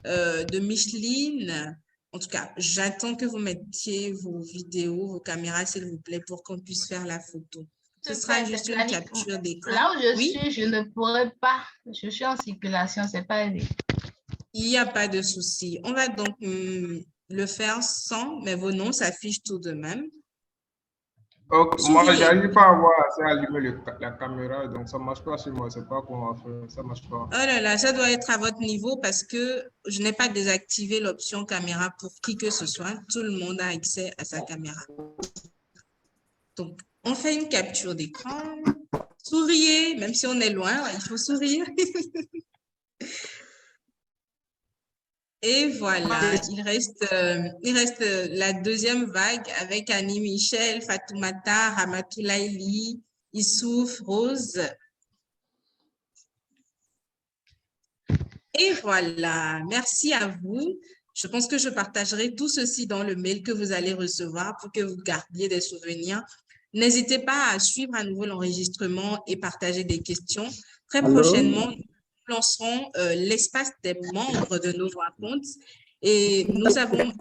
de Micheline. En tout cas, j'attends que vous mettiez vos vidéos, vos caméras, s'il vous plaît, pour qu'on puisse faire la photo. Ce sera juste une capture d'écran. Là où je suis, je ne pourrais pas. Je suis en circulation, c'est pas évident. Il n'y a pas de souci. On va donc le faire sans, mais vos noms s'affichent tout de même. Okay, moi, j'arrive pas à voir assez allumer la caméra, donc ça marche pas sur moi. C'est pas comment faire, ça marche pas. Oh là là, ça doit être à votre niveau parce que je n'ai pas désactivé l'option caméra pour qui que ce soit. Tout le monde a accès à sa caméra. Donc, on fait une capture d'écran. Souriez, même si on est loin, il faut sourire. Et voilà, il reste la deuxième vague avec Annie Michel, Fatoumata, Ramatou Laili, Issouf, Rose. Et voilà, merci à vous. Je pense que je partagerai tout ceci dans le mail que vous allez recevoir pour que vous gardiez des souvenirs. N'hésitez pas à suivre à nouveau l'enregistrement et partager des questions. Très prochainement, nous lancerons l'espace des membres de nos rencontres et nous avons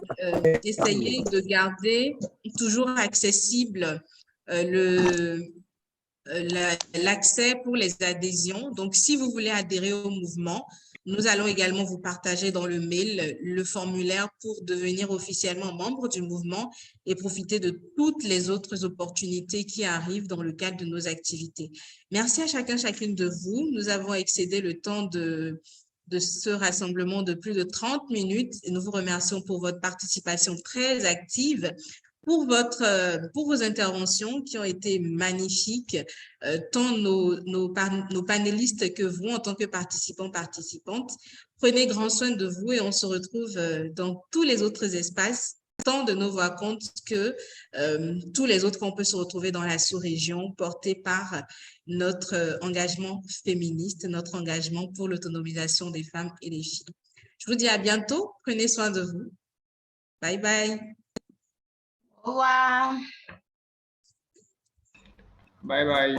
essayé de garder toujours accessible l'accès pour les adhésions. Donc, si vous voulez adhérer au mouvement, nous allons également vous partager dans le mail le formulaire pour devenir officiellement membre du mouvement et profiter de toutes les autres opportunités qui arrivent dans le cadre de nos activités. Merci à chacune de vous. Nous avons excédé le temps de ce rassemblement de plus de 30 minutes et nous vous remercions pour votre participation très active. Pour vos interventions qui ont été magnifiques, tant nos panélistes que vous en tant que participants, participantes. Prenez grand soin de vous et on se retrouve dans tous les autres espaces, tant de nos rencontres que tous les autres qu'on peut se retrouver dans la sous-région, portés par notre engagement féministe, notre engagement pour l'autonomisation des femmes et des filles. Je vous dis à bientôt. Prenez soin de vous. Bye bye. Au revoir. Bye bye.